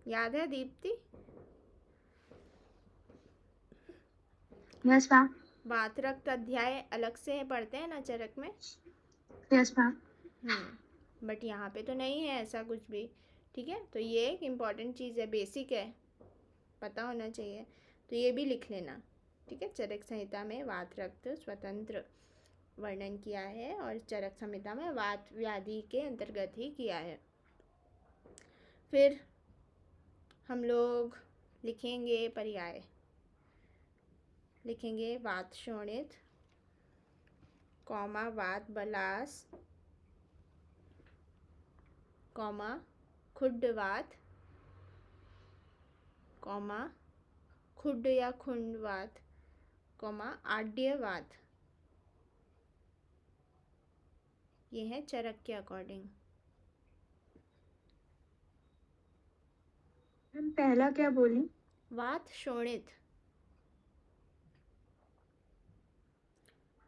याद है दीप्ति? Yes ma'am. वात रक्त अध्याय अलग से पढ़ते हैं ना चरक में। Yes ma'am. बट यहाँ पे तो नहीं है ऐसा कुछ भी। ठीक है, तो ये एक इम्पॉर्टेंट चीज़ है, बेसिक है, पता होना चाहिए, तो ये भी लिख लेना। ठीक है, चरक संहिता में वात रक्त स्वतंत्र वर्णन किया है, और चरक संहिता में वात व्याधि के अंतर्गत ही किया है। फिर हम लोग लिखेंगे पर्याय, लिखेंगे वात शोणित, कॉमा वात बलास, कॉमा खुड्डवात, कॉमा खुड्ड या खुंडवात, कॉमा आड्यवात। ये है चरक के अकॉर्डिंग। मैम पहला क्या बोली? वात शोणित,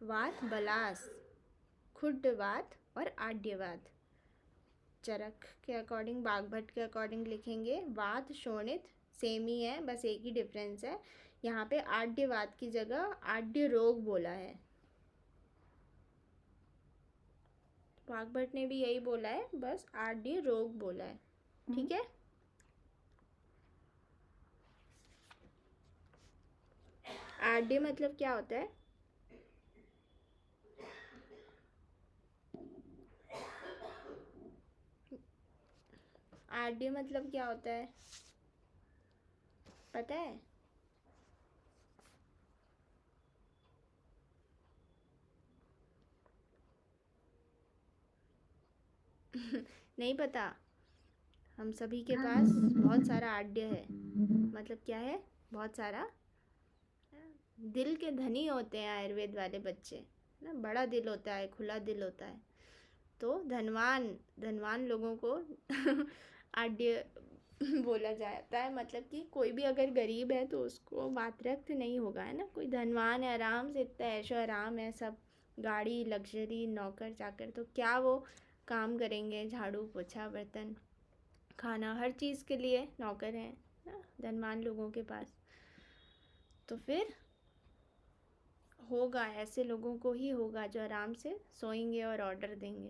वात बलास, खुड्डवात और आड्यवात। चरक के अकॉर्डिंग, बागभट्ट के अकॉर्डिंग लिखेंगे वात शोणित, सेम ही है, बस एक ही डिफरेंस है, यहाँ पे आड्यवात की जगह आड्य रोग बोला है। बागभट्ट ने भी यही बोला है, बस आड्य रोग बोला है। ठीक है, आड्य मतलब क्या होता है? आड्य मतलब क्या होता है, पता है? नहीं पता? हम सभी के पास बहुत सारा आड्य है, मतलब क्या है, बहुत सारा दिल के धनी होते हैं आयुर्वेद वाले बच्चे ना, बड़ा दिल होता है, खुला दिल होता है, तो धनवान लोगों को आड्य बोला जाता है। मतलब कि कोई भी अगर गरीब है तो उसको वात रक्त नहीं होगा, है ना। कोई धनवान है, आराम से इतना ऐशो आराम है, सब गाड़ी, लग्जरी, नौकर चाकर, तो क्या वो काम करेंगे, झाड़ू पोछा बर्तन खाना, हर चीज़ के लिए नौकर हैं ना धनवान लोगों के पास। तो फिर होगा, ऐसे लोगों को ही होगा जो आराम से सोएंगे और ऑर्डर देंगे।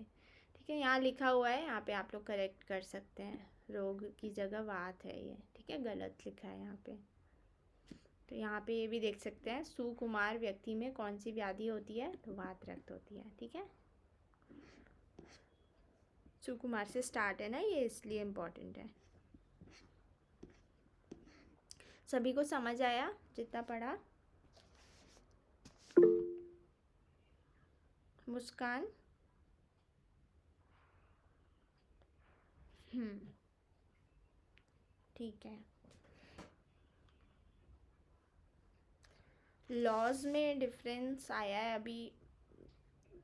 ठीक है, यहाँ लिखा हुआ है, यहाँ पे आप लोग करेक्ट कर सकते हैं, रोग की जगह वात है ये। ठीक है, गलत लिखा है यहाँ पे। तो यहाँ पे ये भी देख सकते हैं, सुकुमार व्यक्ति में कौन सी व्याधि होती है, तो वात रक्त होती है। ठीक है, सुकुमार से स्टार्ट है ना ये, इसलिए इम्पोर्टेंट है। सभी को समझ आया जितना पढ़ा? मुस्कान? ठीक है, लॉज में डिफरेंस आया है अभी,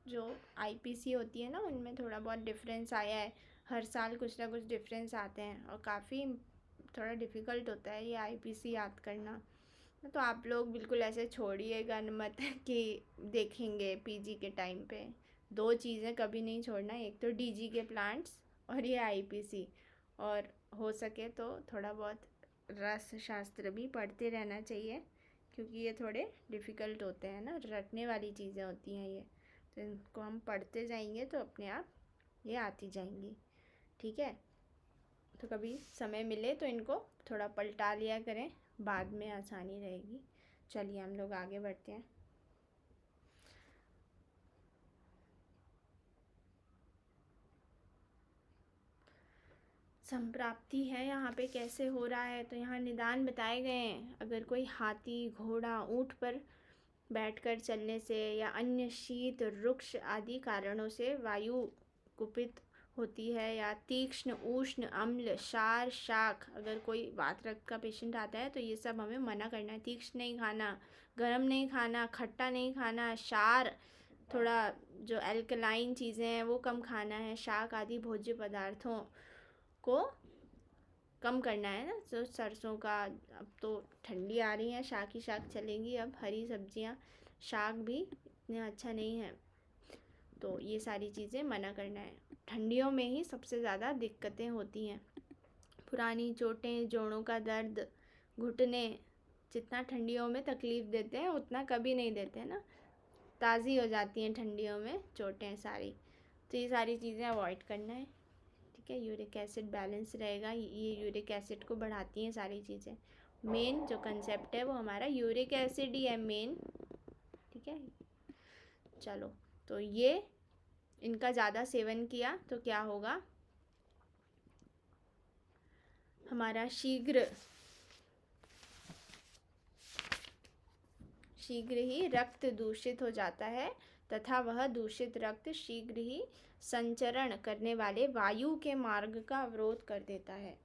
जो आईपीसी होती है ना उनमें थोड़ा बहुत डिफरेंस आया है, हर साल कुछ ना कुछ डिफरेंस आते हैं, और काफ़ी थोड़ा डिफ़िकल्ट होता है ये आईपीसी याद करना तो आप लोग बिल्कुल ऐसे छोड़िएगा मत कि देखेंगे पीजी के टाइम पे। 2 चीज़ें कभी नहीं छोड़ना, एक तो डीजी के प्लांट्स और ये आईपीसी। और हो सके तो थोड़ा बहुत रस शास्त्र भी पढ़ते रहना चाहिए, क्योंकि ये थोड़े डिफ़िकल्ट होते हैं ना, रटने वाली चीज़ें होती हैं ये। तो इनको हम पढ़ते जाएंगे तो अपने आप ये आती जाएंगी, ठीक है। तो कभी समय मिले तो इनको थोड़ा पलटा लिया करें, बाद में आसानी रहेगी। चलिए हम लोग आगे बढ़ते हैं। संप्राप्ति है यहाँ पे कैसे हो रहा है, तो यहाँ निदान बताए गए हैं। अगर कोई हाथी, घोड़ा, ऊँट पर बैठकर चलने से या अन्य शीत, रुक्ष आदि कारणों से वायु कुपित होती है, या तीक्ष्ण, उष्ण, अम्ल, क्षार, शाक, अगर कोई वात रक्त का पेशेंट आता है तो ये सब हमें मना करना है। तीक्ष्ण नहीं खाना, गर्म नहीं खाना, खट्टा नहीं खाना, क्षार, थोड़ा जो एल्कलाइन चीज़ें हैं वो कम खाना है, शाक आदि भोज्य पदार्थों को कम करना है ना। तो सरसों का, अब तो ठंडी आ रही है, शाक ही शाक चलेंगी, अब हरी सब्जियां, शाक भी इतना अच्छा नहीं है, तो ये सारी चीज़ें मना करना है। ठंडियों में ही सबसे ज़्यादा दिक्कतें होती हैं, पुरानी चोटें, जोड़ों का दर्द, घुटने, जितना ठंडियों में तकलीफ़ देते हैं उतना कभी नहीं देते हैं ना, ताज़ी हो जाती हैं ठंडियों में चोटें सारी। तो ये सारी चीज़ें अवॉइड करना है, ठीक है। यूरिक एसिड बैलेंस रहेगा, ये यूरिक एसिड को बढ़ाती हैं सारी चीज़ें। मेन जो कंसेप्ट है वो हमारा यूरिक एसिड ही है मेन, ठीक है। चलो, तो ये इनका ज़्यादा सेवन किया तो क्या होगा, हमारा शीघ्र ही रक्त दूषित हो जाता है, तथा वह दूषित रक्त शीघ्र ही संचरण करने वाले वायु के मार्ग का अवरोध कर देता है।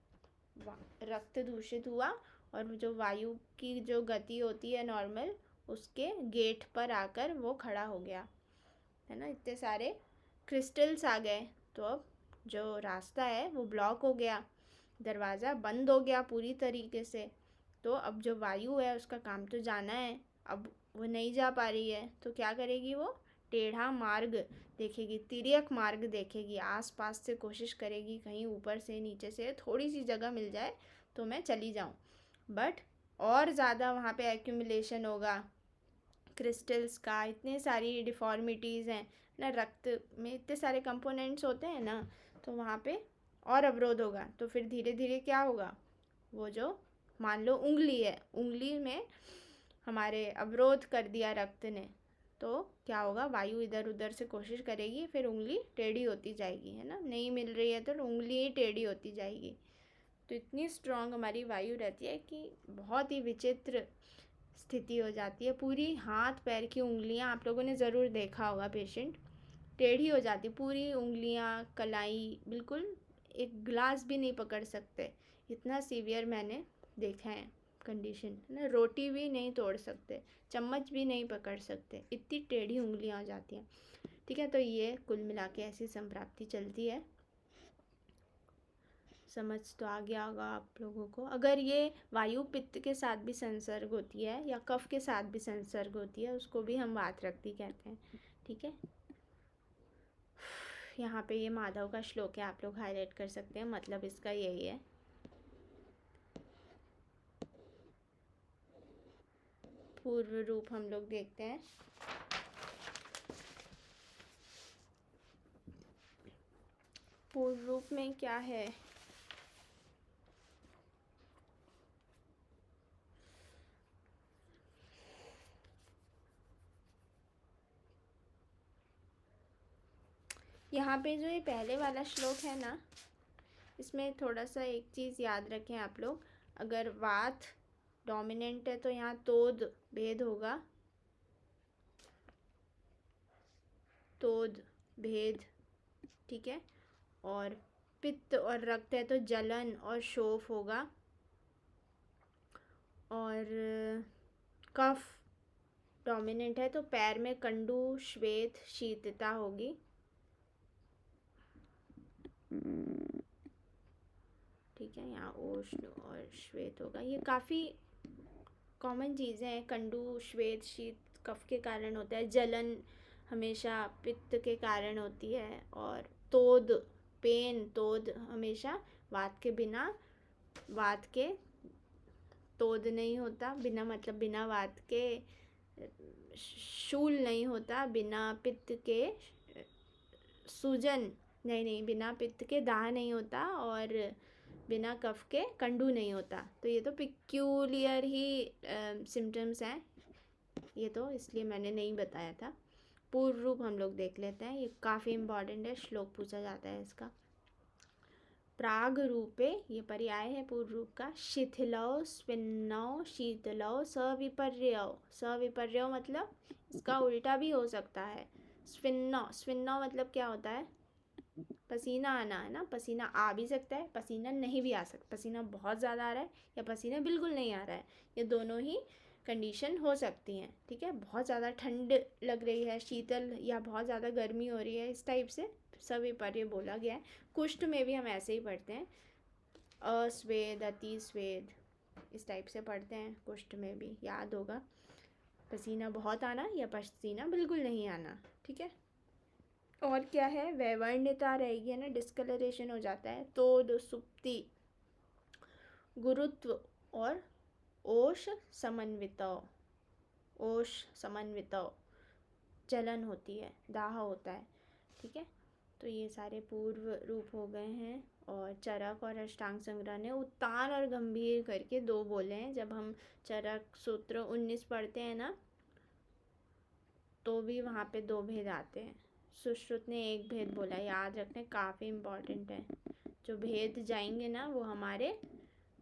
रक्त दूषित हुआ और जो वायु की जो गति होती है नॉर्मल, उसके गेट पर आकर वो खड़ा हो गया, है ना। इतने सारे क्रिस्टल्स आ गए, तो अब जो रास्ता है वो ब्लॉक हो गया, दरवाज़ा बंद हो गया पूरी तरीके से। तो अब जो वायु है उसका काम तो जाना है, अब वो नहीं जा पा रही है, तो क्या करेगी वो, टेढ़ा मार्ग देखेगी, तिर्यक मार्ग देखेगी, आस पास से कोशिश करेगी कहीं ऊपर से नीचे से थोड़ी सी जगह मिल जाए तो मैं चली जाऊँ, बट और ज़्यादा वहाँ पे एक्यूमुलेशन होगा क्रिस्टल्स का। इतने सारी डिफ़ॉर्मिटीज़ हैं ना, रक्त में इतने सारे कंपोनेंट्स होते हैं ना, तो वहाँ पे और अवरोध होगा। तो फिर धीरे धीरे क्या होगा, वो जो मान लो उंगली है, उंगली में हमारे अवरोध कर दिया रक्त ने, तो क्या होगा, वायु इधर उधर से कोशिश करेगी, फिर उंगली टेढ़ी होती जाएगी, है ना। नहीं मिल रही है तो उंगली ही टेढ़ी होती जाएगी। तो इतनी स्ट्रॉन्ग हमारी वायु रहती है कि बहुत ही विचित्र स्थिति हो जाती है। पूरी हाथ पैर की उंगलियां, आप लोगों ने ज़रूर देखा होगा, पेशेंट टेढ़ी हो जाती, पूरी उंगलियां, कलाई, बिल्कुल एक ग्लास भी नहीं पकड़ सकते, इतना सीवियर मैंने देखा है कंडीशन, है ना। रोटी भी नहीं तोड़ सकते, चम्मच भी नहीं पकड़ सकते, इतनी टेढ़ी उंगलियां हो जाती हैं, ठीक है। तो ये कुल मिला के ऐसी संप्राप्ति चलती है। समझ तो आ गया होगा आप लोगों को। अगर ये वायु पित्त के साथ भी संसर्ग होती है या कफ के साथ भी संसर्ग होती है, उसको भी हम वात रक्ति कहते हैं, ठीक है। यहाँ पे ये माधव का श्लोक है, आप लोग हाईलाइट कर सकते हैं, मतलब इसका यही है। पूर्व रूप हम लोग देखते हैं। पूर्व रूप में क्या है, यहाँ पे जो ये पहले वाला श्लोक है ना, इसमें थोड़ा सा एक चीज़ याद रखें आप लोग, अगर वात डोमिनेंट है तो यहाँ तोद भेद होगा, तोद भेद, ठीक है। और पित्त और रक्त है तो जलन और शोफ होगा, और कफ डोमिनेंट है तो पैर में कंडू, श्वेत, शीतता होगी, ठीक है। यहाँ उष्ण और श्वेत होगा। ये काफ़ी कॉमन चीज़ें हैं। कंडू श्वेत शीत कफ के कारण होता है। जलन हमेशा पित्त के कारण होती है। और तोद पेन, तोद हमेशा वात के बिना, वात के तोद नहीं होता, बिना मतलब बिना वात के शूल नहीं होता, बिना पित्त के सूजन नहीं, बिना पित्त के दाह नहीं होता, और बिना कफ के कंडू नहीं होता। तो ये तो पिक्यूलियर ही सिम्टम्स हैं, ये तो इसलिए मैंने नहीं बताया था। पूर्व रूप हम लोग देख लेते हैं, ये काफ़ी इम्पॉर्टेंट है, श्लोक पूछा जाता है इसका। प्राग रूपे, ये पर्याय है पूर्व रूप का। शिथिलौ स्विन्नौ शीतलौ सविपर्यौ। सविपर्यौ मतलब इसका उल्टा भी हो सकता है। स्विन्नौ, स्विन्नौ मतलब क्या होता है? पसीना आना है ना। पसीना आ भी सकता है, पसीना नहीं भी आ सकता। पसीना बहुत ज़्यादा आ रहा है या पसीना बिल्कुल नहीं आ रहा है, ये दोनों ही कंडीशन हो सकती हैं। ठीक है, बहुत ज़्यादा ठंड लग रही है, शीतल, या बहुत ज़्यादा गर्मी हो रही है, इस टाइप से सविपर्य बोला गया है। कुष्ठ में भी हम ऐसे ही पढ़ते हैं, अस्वेद, अतिस्वेद, इस टाइप से पढ़ते हैं। कुष्ठ में भी याद होगा, पसीना बहुत आना या पसीना बिल्कुल नहीं आना। ठीक है, और क्या है? वैवर्ण्यता रहेगी है ना, डिस्कलरेशन हो जाता है। तो सुप्ति, गुरुत्व और ओष समन्वितौ, ओष समन्वितौ, जलन होती है, दाह होता है। ठीक है, तो ये सारे पूर्व रूप हो गए हैं। और चरक और अष्टांग संग्रह ने उत्तान और गंभीर करके दो बोले हैं। जब हम चरक सूत्र 19 पढ़ते हैं ना, तो भी वहाँ पे दो भेद आते हैं। सुश्रुत ने एक भेद बोला, याद रखने, काफ़ी इम्पॉर्टेंट है। जो भेद जाएंगे ना वो हमारे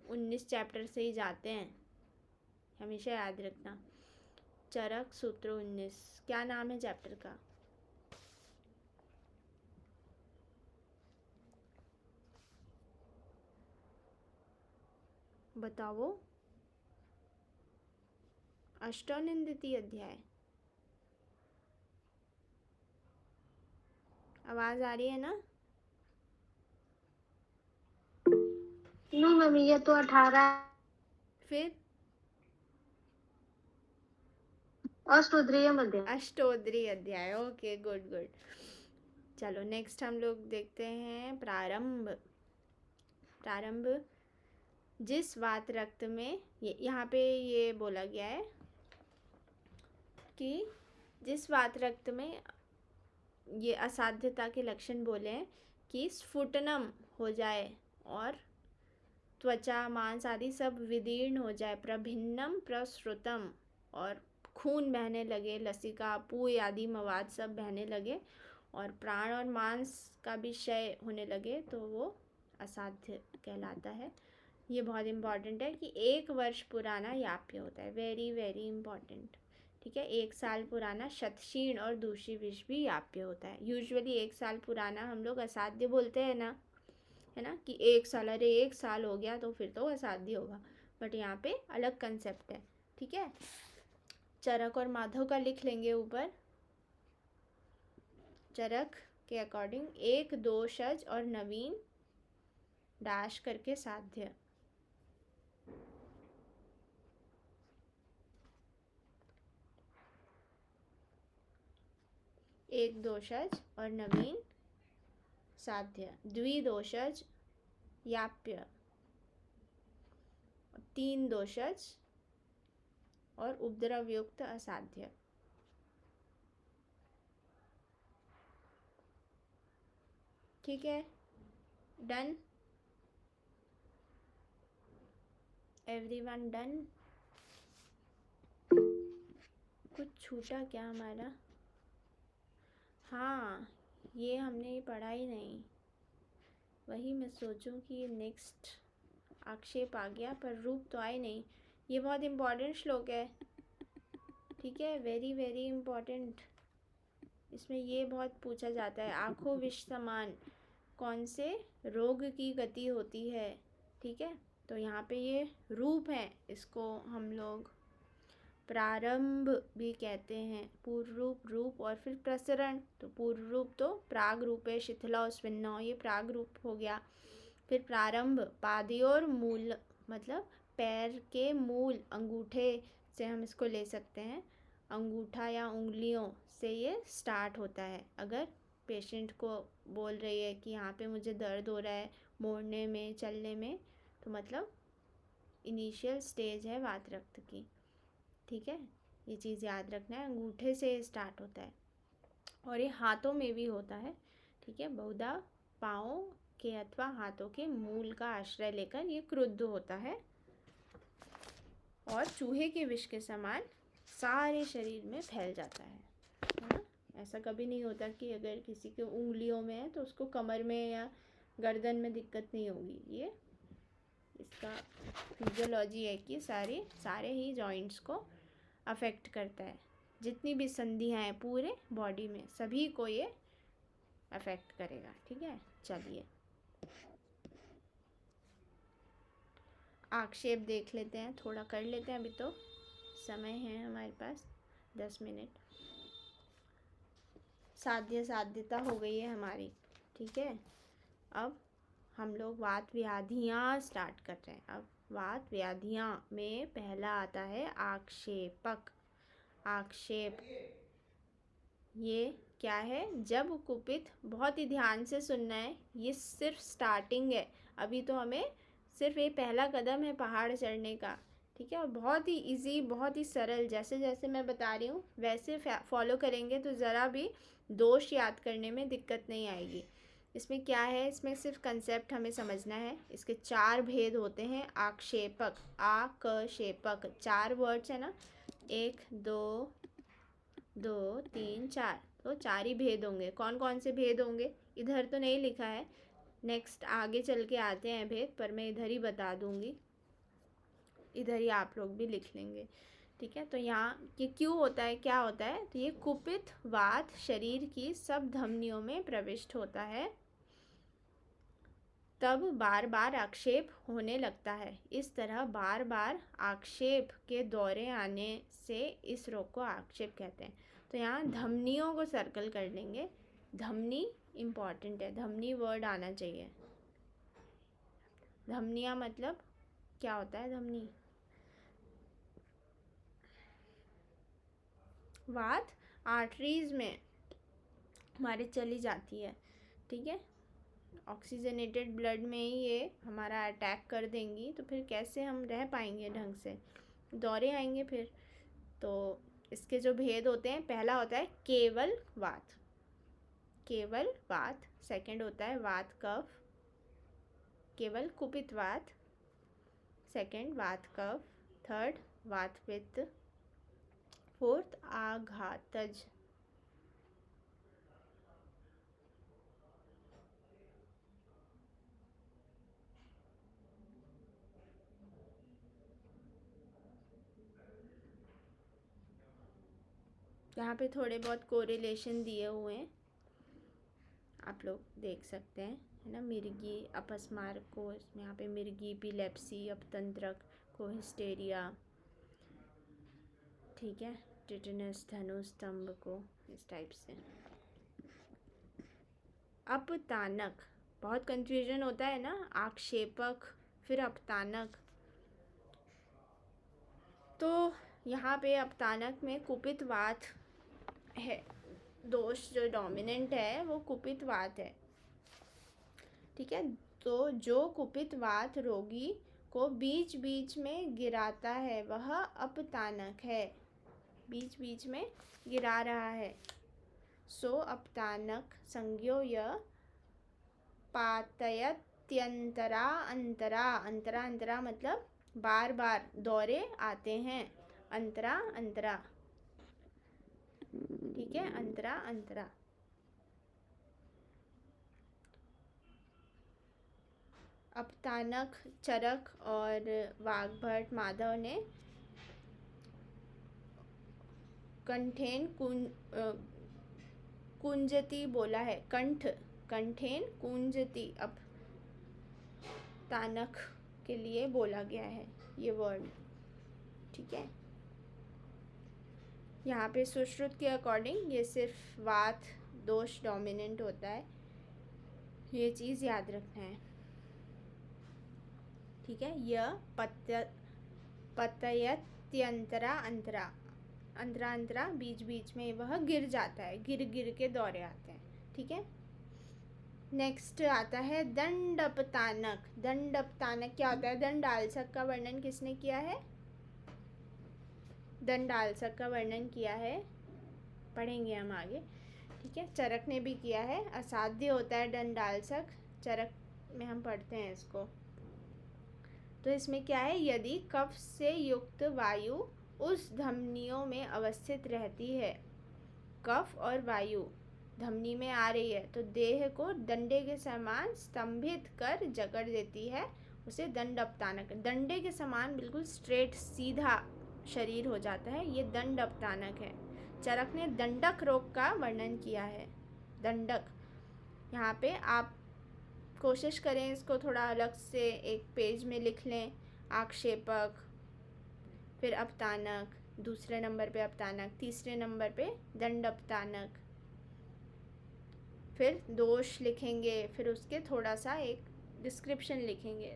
19 चैप्टर से ही जाते हैं, हमेशा याद रखना। चरक सूत्र 19, क्या नाम है चैप्टर का? बताओ। अष्टोनिंदित अध्याय। आवाज़ आ रही है ना? नहीं मम्मी, ये तो 18 फिर अष्टोत्तरीय मध्य। अष्टोत्तरीय अध्याय। Okay, good good. चलो नेक्स्ट हम लोग देखते हैं प्रारंभ। प्रारंभ, जिस वात रक्त में, यहाँ पे ये बोला गया है कि जिस वात रक्त में, ये असाध्यता के लक्षण बोले हैं कि स्फुटनम हो जाए और त्वचा मांस आदि सब विदीर्ण हो जाए, प्रभिन्नम प्रसृतम, और खून बहने लगे, लसिका पूय आदि मवाद सब बहने लगे, और प्राण और मांस का भी क्षय होने लगे, तो वो असाध्य कहलाता है। ये बहुत इम्पॉर्टेंट है कि 1 वर्ष पुराना याप्य होता है, वेरी वेरी इम्पॉर्टेंट। ठीक है, 1 साल पुराना शतशीर्ण और दूषी विष भी याप्य होता है। यूजुअली 1 साल पुराना हम लोग असाध्य बोलते हैं ना, है ना, कि 1 साल, अरे 1 साल हो गया तो फिर तो असाध्य होगा, बट यहाँ पे अलग कंसेप्ट है। ठीक है, चरक और माधव का लिख लेंगे ऊपर। चरक के अकॉर्डिंग 1 2 शज और नवीन डैश करके साध्य। एक दोषज और नवीन साध्य, द्विदोषज याप्य, 3 दोषज और उपद्रव युक्त असाध्य। ठीक है, डन, एवरीवन डन? कुछ छूटा क्या हमारा? हाँ, ये हमने पढ़ा ही नहीं, वही मैं सोचूं कि नेक्स्ट आक्षेप आ गया, पर रूप तो आए नहीं। ये बहुत इम्पॉर्टेंट श्लोक है। ठीक है, वेरी वेरी इम्पॉर्टेंट। इसमें ये बहुत पूछा जाता है, आँखों विष समान कौन से रोग की गति होती है। ठीक है, तो यहाँ पे ये रूप है, इसको हम लोग प्रारंभ भी कहते हैं। पूर्व रूप, रूप और फिर प्रसरण। तो पूर्व रूप तो प्राग रूपे शिथिलौ स्विन्नौ, ये प्राग रूप हो गया। फिर प्रारंभ, पादयोर मूल मतलब पैर के मूल अंगूठे से हम इसको ले सकते हैं, अंगूठा या उंगलियों से ये स्टार्ट होता है। अगर पेशेंट को बोल रही है कि यहाँ पे मुझे दर्द हो रहा है मोड़ने में, चलने में, तो मतलब इनिशियल स्टेज है वात रक्त की। ठीक है, ये चीज़ याद रखना है, अंगूठे से स्टार्ट होता है और ये हाथों में भी होता है। ठीक है, बहुधा पाँव के अथवा हाथों के मूल का आश्रय लेकर ये क्रुद्ध होता है और चूहे के विष के समान सारे शरीर में फैल जाता है ना। ऐसा कभी नहीं होता कि अगर किसी के उंगलियों में है तो उसको कमर में या गर्दन में दिक्कत नहीं होगी। ये इसका फिजियोलॉजी है कि सारे ही जॉइंट्स को अफेक्ट करता है। जितनी भी संधियाँ हैं पूरे बॉडी में सभी को ये अफेक्ट करेगा। ठीक है, चलिए आक्षेप देख लेते हैं, थोड़ा कर लेते हैं, अभी तो समय है हमारे पास 10 मिनट। साध्यता हो गई है हमारी। ठीक है, अब हम लोग वात व्याधियाँ स्टार्ट कर रहे हैं। अब वात व्याधियाँ में पहला आता है आक्षेपक। आक्षेप ये क्या है? जब कुपित, बहुत ही ध्यान से सुनना है, ये सिर्फ स्टार्टिंग है, अभी तो हमें सिर्फ ये पहला कदम है पहाड़ चढ़ने का। ठीक है, और बहुत ही इजी, बहुत ही सरल, जैसे जैसे मैं बता रही हूँ वैसे फॉलो करेंगे तो ज़रा भी दोष याद करने में दिक्कत नहीं आएगी। इसमें क्या है, इसमें सिर्फ कंसेप्ट हमें समझना है। इसके 4 भेद होते हैं। आक्षेपक, आकशेपक, 4 वर्ड्स है ना, 1 2 2 3 4, तो 4 ही भेद होंगे। कौन कौन से भेद होंगे इधर तो नहीं लिखा है, नेक्स्ट आगे चल के आते हैं भेद, पर मैं इधर ही बता दूंगी, इधर ही आप लोग भी लिख लेंगे। ठीक है, तो यहाँ ये क्यों होता है, क्या होता है, तो ये कुपित वात शरीर की सब धमनियों में प्रविष्ट होता है, तब बार बार आक्षेप होने लगता है। इस तरह बार बार आक्षेप के दौरे आने से इस रोग को आक्षेप कहते हैं। तो यहाँ धमनियों को सर्कल कर लेंगे, धमनी इम्पॉर्टेंट है, धमनी वर्ड आना चाहिए। धमनियाँ मतलब क्या होता है, धमनी वात आर्टरीज में हमारे चली जाती है। ठीक है, ऑक्सीजनेटेड ब्लड में ही ये हमारा अटैक कर देंगी, तो फिर कैसे हम रह पाएंगे ढंग से, दौरे आएंगे फिर। तो इसके जो भेद होते हैं, पहला होता है केवल वात, केवल वात। सेकंड होता है वात कफ, केवल कुपित वात। सेकंड वात कफ। थर्ड वात पित्त। फोर्थ आघातज। यहाँ पे थोड़े बहुत कोरिलेशन दिए हुए हैं, आप लोग देख सकते हैं, है ना। मिर्गी अपस्मारक को, इसमें यहाँ पे मिर्गी, इपिलेप्सी, अपतंत्रक को हिस्टेरिया, ठीक है, टिटनस, धनुस्तंभ को, इस टाइप से। अपतानक, बहुत कंफ्यूजन होता है ना, आक्षेपक फिर अपतानक। तो यहाँ पे अपतानक में कुपित वात है, दोष जो डोमिनेंट है वो कुपित वात है। ठीक है, तो जो कुपित वात रोगी को बीच बीच में गिराता है वह अपतानक है, बीच बीच में गिरा रहा है। सो अपतानक संज्ञो य पातयत्यंतरा अंतरा, अंतरा अंतरा मतलब बार बार दौरे आते हैं, अंतरा अंतरा। ठीक है, अंतरा अंतरा। अपतानक, चरक और वाग्भट माधव ने कंठेन कुंजति बोला है, कंठेन कुंजति अपतानक के लिए बोला गया है ये वर्ड। ठीक है, यहाँ पे सुश्रुत के अकॉर्डिंग ये सिर्फ वात दोष डोमिनेंट होता है, ये चीज़ याद रखना है। ठीक है, यह पतयत्यंतरा अंतरा, अंतरा अंतरा बीच बीच में वह गिर जाता है, गिर गिर के दौरे आते हैं, ठीक है। नेक्स्ट आता है दंडपतानक। दंडपतानक क्या होता है? दंडालसक का वर्णन किसने किया है? दंडालसक का वर्णन किया है, पढ़ेंगे हम आगे, ठीक है। चरक ने भी किया है। असाध्य होता है दंडालसक, चरक में हम पढ़ते हैं इसको। तो इसमें क्या है? यदि कफ से युक्त वायु उस धमनियों में अवस्थित रहती है, कफ और वायु धमनी में आ रही है, तो देह को डंडे के समान स्तंभित कर जकड़ देती है, उसे दंडपतानक। डंडे के समान बिल्कुल स्ट्रेट सीधा शरीर हो जाता है, ये दंडपतानक है। चरक ने दंडक रोग का वर्णन किया है। दंडक, यहाँ पे आप कोशिश करें इसको थोड़ा अलग से एक पेज में लिख लें। आक्षेपक, फिर अपतानक, दूसरे नंबर पे अपतानक, तीसरे नंबर पे दंडपतानक, फिर दोष लिखेंगे, फिर उसके थोड़ा सा एक डिस्क्रिप्शन लिखेंगे।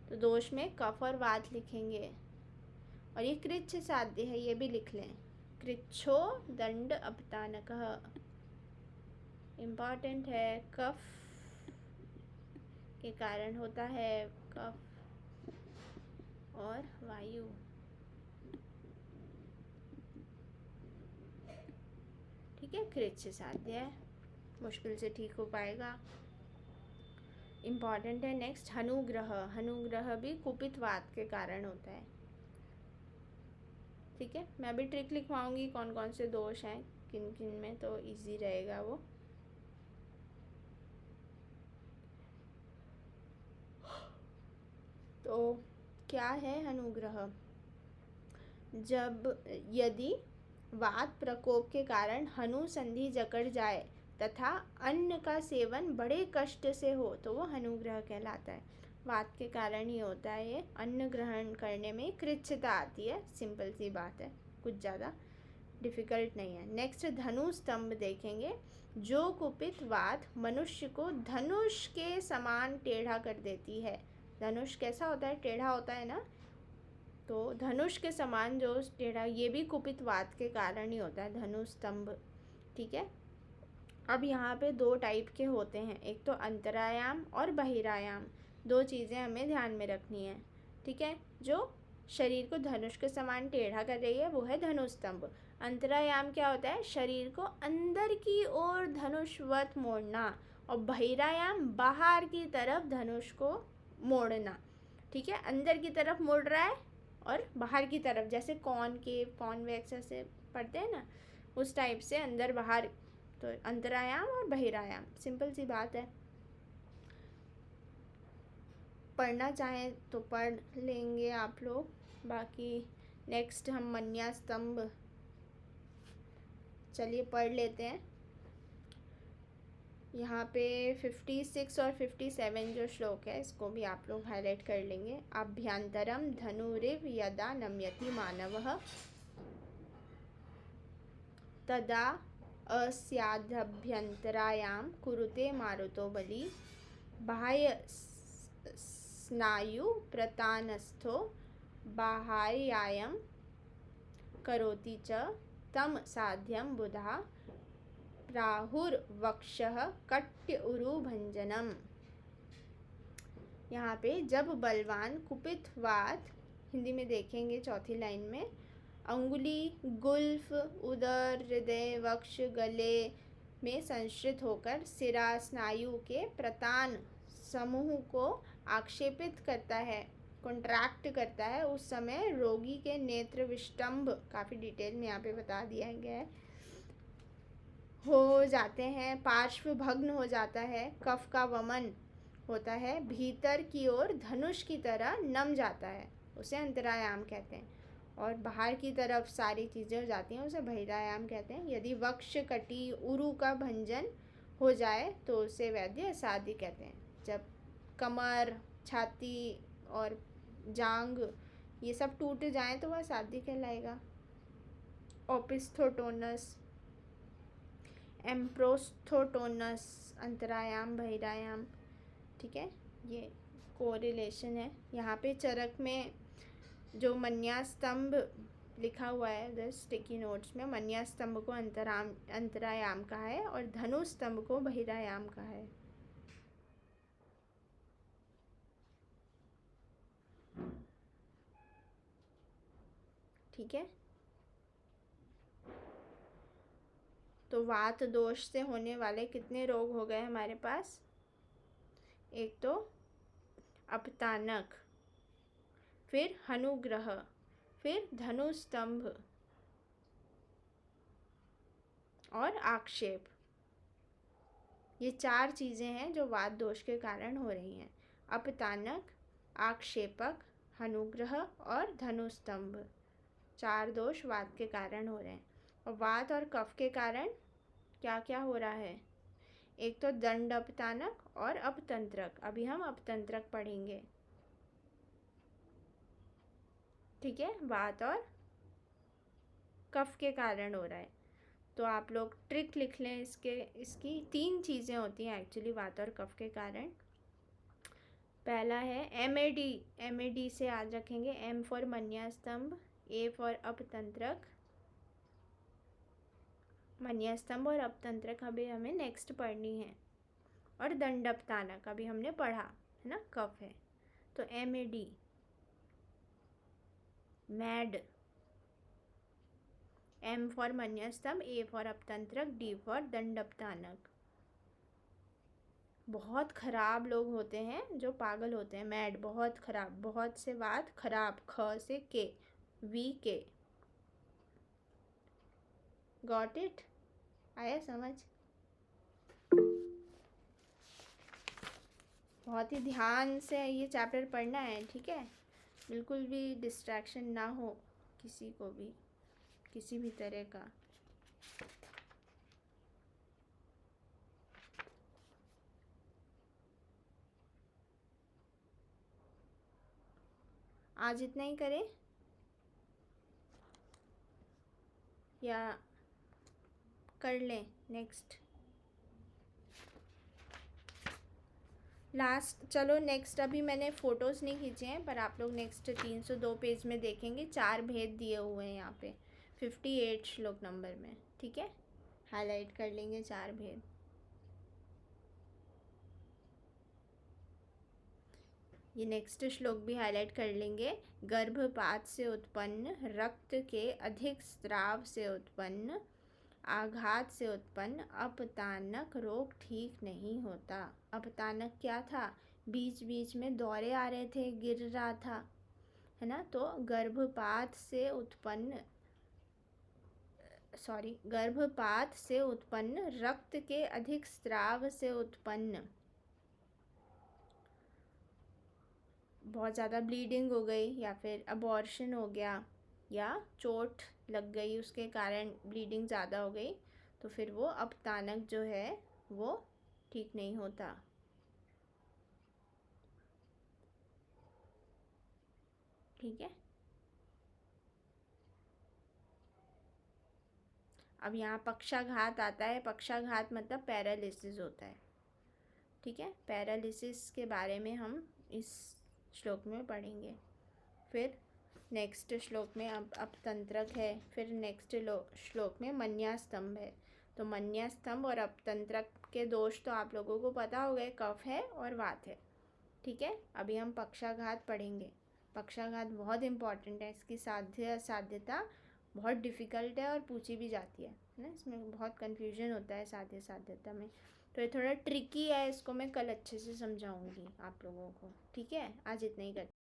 तो दोष में कफ और वात लिखेंगे। और ये कृच्छ साध्य है, ये भी लिख लें। कृच्छो दंड अपतानकः, इम्पॉर्टेंट है। कफ के कारण होता है, कफ और वायु। ठीक है, कृच्छ साध्य है, मुश्किल से ठीक हो पाएगा, इम्पॉर्टेंट है। नेक्स्ट हनुग्रह। हनुग्रह भी कुपित वात के कारण होता है, ठीक है। मैं भी ट्रिक लिखवाऊंगी कौन कौन से दोष हैं किन किन में, तो इजी रहेगा वो। तो क्या है हनुग्रह? जब यदि वात प्रकोप के कारण हनु संधि जकड़ जाए तथा अन्न का सेवन बड़े कष्ट से हो, तो वो हनुग्रह कहलाता है। वात के कारण ही होता है ये। अन्न ग्रहण करने में कृच्छता आती है, सिंपल सी बात है, कुछ ज़्यादा डिफ़िकल्ट नहीं है। नेक्स्ट धनु स्तंभ देखेंगे। जो कुपित वात मनुष्य को धनुष के समान टेढ़ा कर देती है। धनुष कैसा होता है? टेढ़ा होता है ना, तो धनुष के समान जो टेढ़ा, ये भी कुपित वात के कारण ही होता है, धनु स्तंभ, ठीक है। अब यहाँ पे दो टाइप के होते हैं, एक तो अंतरायाम और बहिरायाम। दो चीज़ें हमें ध्यान में रखनी है, ठीक है। जो शरीर को धनुष के समान टेढ़ा कर रही है वो है धनुस्तंभ। अंतरायाम क्या होता है? शरीर को अंदर की ओर धनुषवत मोड़ना, और बहिरायाम बाहर की तरफ धनुष को मोड़ना, ठीक है। अंदर की तरफ मोड़ रहा है और बाहर की तरफ, जैसे कॉन्वेक्स ऐसे पढ़ते हैं ना, उस टाइप से अंदर बाहर। तो अंतरायाम और बहिरायाम, सिंपल सी बात है। पढ़ना चाहें तो पढ़ लेंगे आप लोग, बाकी नेक्स्ट हम मन्या स्तंभ, चलिए पढ़ लेते हैं। यहाँ पे 56 और 57 जो श्लोक है, इसको भी आप लोग हाईलाइट कर लेंगे। अभ्यंतरम धनुरिव यदा नम्यति मानवः तदा अस्याभ्यंतरायाम कुरुते मारुतो बलि, बाह्य स्नायु प्रतानस्थो बाह्यायम करोति च तम साध्यम बुधा प्राहुर्वक्षः कट्य उरु भंजनम। यहाँ पे जब बलवान कुपित वात, हिंदी में देखेंगे चौथी लाइन में, अंगुली, गुल्फ, उदर, हृदय, वक्ष, गले में संश्रित होकर सिरा स्नायु के प्रतान समूह को आक्षेपित करता है, कॉन्ट्रैक्ट करता है, उस समय रोगी के नेत्र विष्टंभ, काफ़ी डिटेल में यहाँ पे बता दिया गया है, हो जाते हैं, पार्श्व भग्न हो जाता है, कफ का वमन होता है, भीतर की ओर धनुष की तरह नम जाता है, उसे अंतरायाम कहते हैं, और बाहर की तरफ सारी चीज़ें हो जाती हैं, उसे बहिरायाम कहते हैं। यदि वक्ष, कटी, उरु का भंजन हो जाए तो उसे वैद्य असाध्य कहते हैं। जब कमर, छाती और जांग ये सब टूट जाएं तो वह असाध्य कहलाएगा। ओपिस्थोटोनस, एम्प्रोस्थोटोनस, अंतरायाम, बहिरायाम, ठीक है, ये कोरिलेशन है। यहाँ पे चरक में जो मन्यास्तंभ लिखा हुआ है उधर स्टिकी नोट्स में, मन्यास्तंभ को अंतरायाम कहा है और धनुस्तंभ को बहिरायाम कहा है। ठीक है, तो वात दोष से होने वाले कितने रोग हो गए हमारे पास? एक तो अपतानक, फिर हनुग्रह, फिर धनुस्तंभ और आक्षेप। ये 4 चीज़ें हैं जो वात दोष के कारण हो रही हैं। अपतानक, आक्षेपक, हनुग्रह और धनुस्तंभ, 4 दोष वात के कारण हो रहे हैं। और वात और कफ के कारण क्या क्या हो रहा है? एक तो दंड अपतानक और अपतंत्रक। अभी हम अपतंत्रक पढ़ेंगे। ठीक है, वात और कफ के कारण हो रहा है। तो आप लोग ट्रिक लिख लें इसकी 3 चीज़ें होती हैं एक्चुअली वात और कफ के कारण। पहला है MAD से याद रखेंगे, M फॉर मन्यास्तंभ, A फॉर अपतंत्रक। मन्यास्तंभ और अपतंत्रक अभी हमें नेक्स्ट पढ़नी है। और दंडपतानक अभी हमने पढ़ा है ना, कफ है। तो MAD, मैड, M फॉर मन्यास्तंभ, A फॉर अपतंत्रक, D फॉर दंडपतानक। बहुत खराब लोग होते हैं जो पागल होते हैं, मैड, बहुत खराब, बहुत से वात खराब, ख से के, VK। Got it? आया समझ? बहुत ही ध्यान से ये चैप्टर पढ़ना है, ठीक है? बिल्कुल भी डिस्ट्रैक्शन ना हो किसी को भी, किसी भी तरह का। आज इतना ही करें या कर लें नेक्स्ट? लास्ट, चलो नेक्स्ट। अभी मैंने फ़ोटोज़ नहीं खींचे हैं, पर आप लोग नेक्स्ट 302 पेज में देखेंगे, 4 भेद दिए हुए हैं यहाँ पे 58 श्लोक नंबर में। ठीक है, हाईलाइट कर लेंगे 4 भेद। ये नेक्स्ट श्लोक भी हाईलाइट कर लेंगे। गर्भपात से उत्पन्न, रक्त के अधिक स्राव से उत्पन्न, आघात से उत्पन्न अपतानक रोग ठीक नहीं होता। अपतानक क्या था? बीच बीच में दौरे आ रहे थे, गिर रहा था, है ना? तो गर्भपात से उत्पन्न, रक्त के अधिक स्राव से उत्पन्न, बहुत ज़्यादा ब्लीडिंग हो गई या फिर अबॉर्शन हो गया या चोट लग गई उसके कारण ब्लीडिंग ज़्यादा हो गई, तो फिर वो अपतानक जो है वो ठीक नहीं होता। ठीक है, अब यहाँ पक्षाघात आता है। पक्षाघात मतलब पैरालिसिस होता है। ठीक है, पैरालिसिस के बारे में हम इस श्लोक में पढ़ेंगे। फिर नेक्स्ट श्लोक में अब अपतंत्रक है, फिर नेक्स्ट श्लोक में मन्यास्तंभ है। तो मन्यास्तंभ और अपतंत्रक के दोष तो आप लोगों को पता हो गए, कफ है और वात है। ठीक है, अभी हम पक्षाघात पढ़ेंगे। पक्षाघात बहुत इम्पॉर्टेंट है, इसकी साध्यता बहुत डिफ़िकल्ट है और पूछी भी जाती है ना, इसमें बहुत कन्फ्यूजन होता है साध्यता में। तो ये थोड़ा ट्रिकी है, इसको मैं कल अच्छे से समझाऊंगी आप लोगों को। ठीक है, आज इतना ही करते हैं।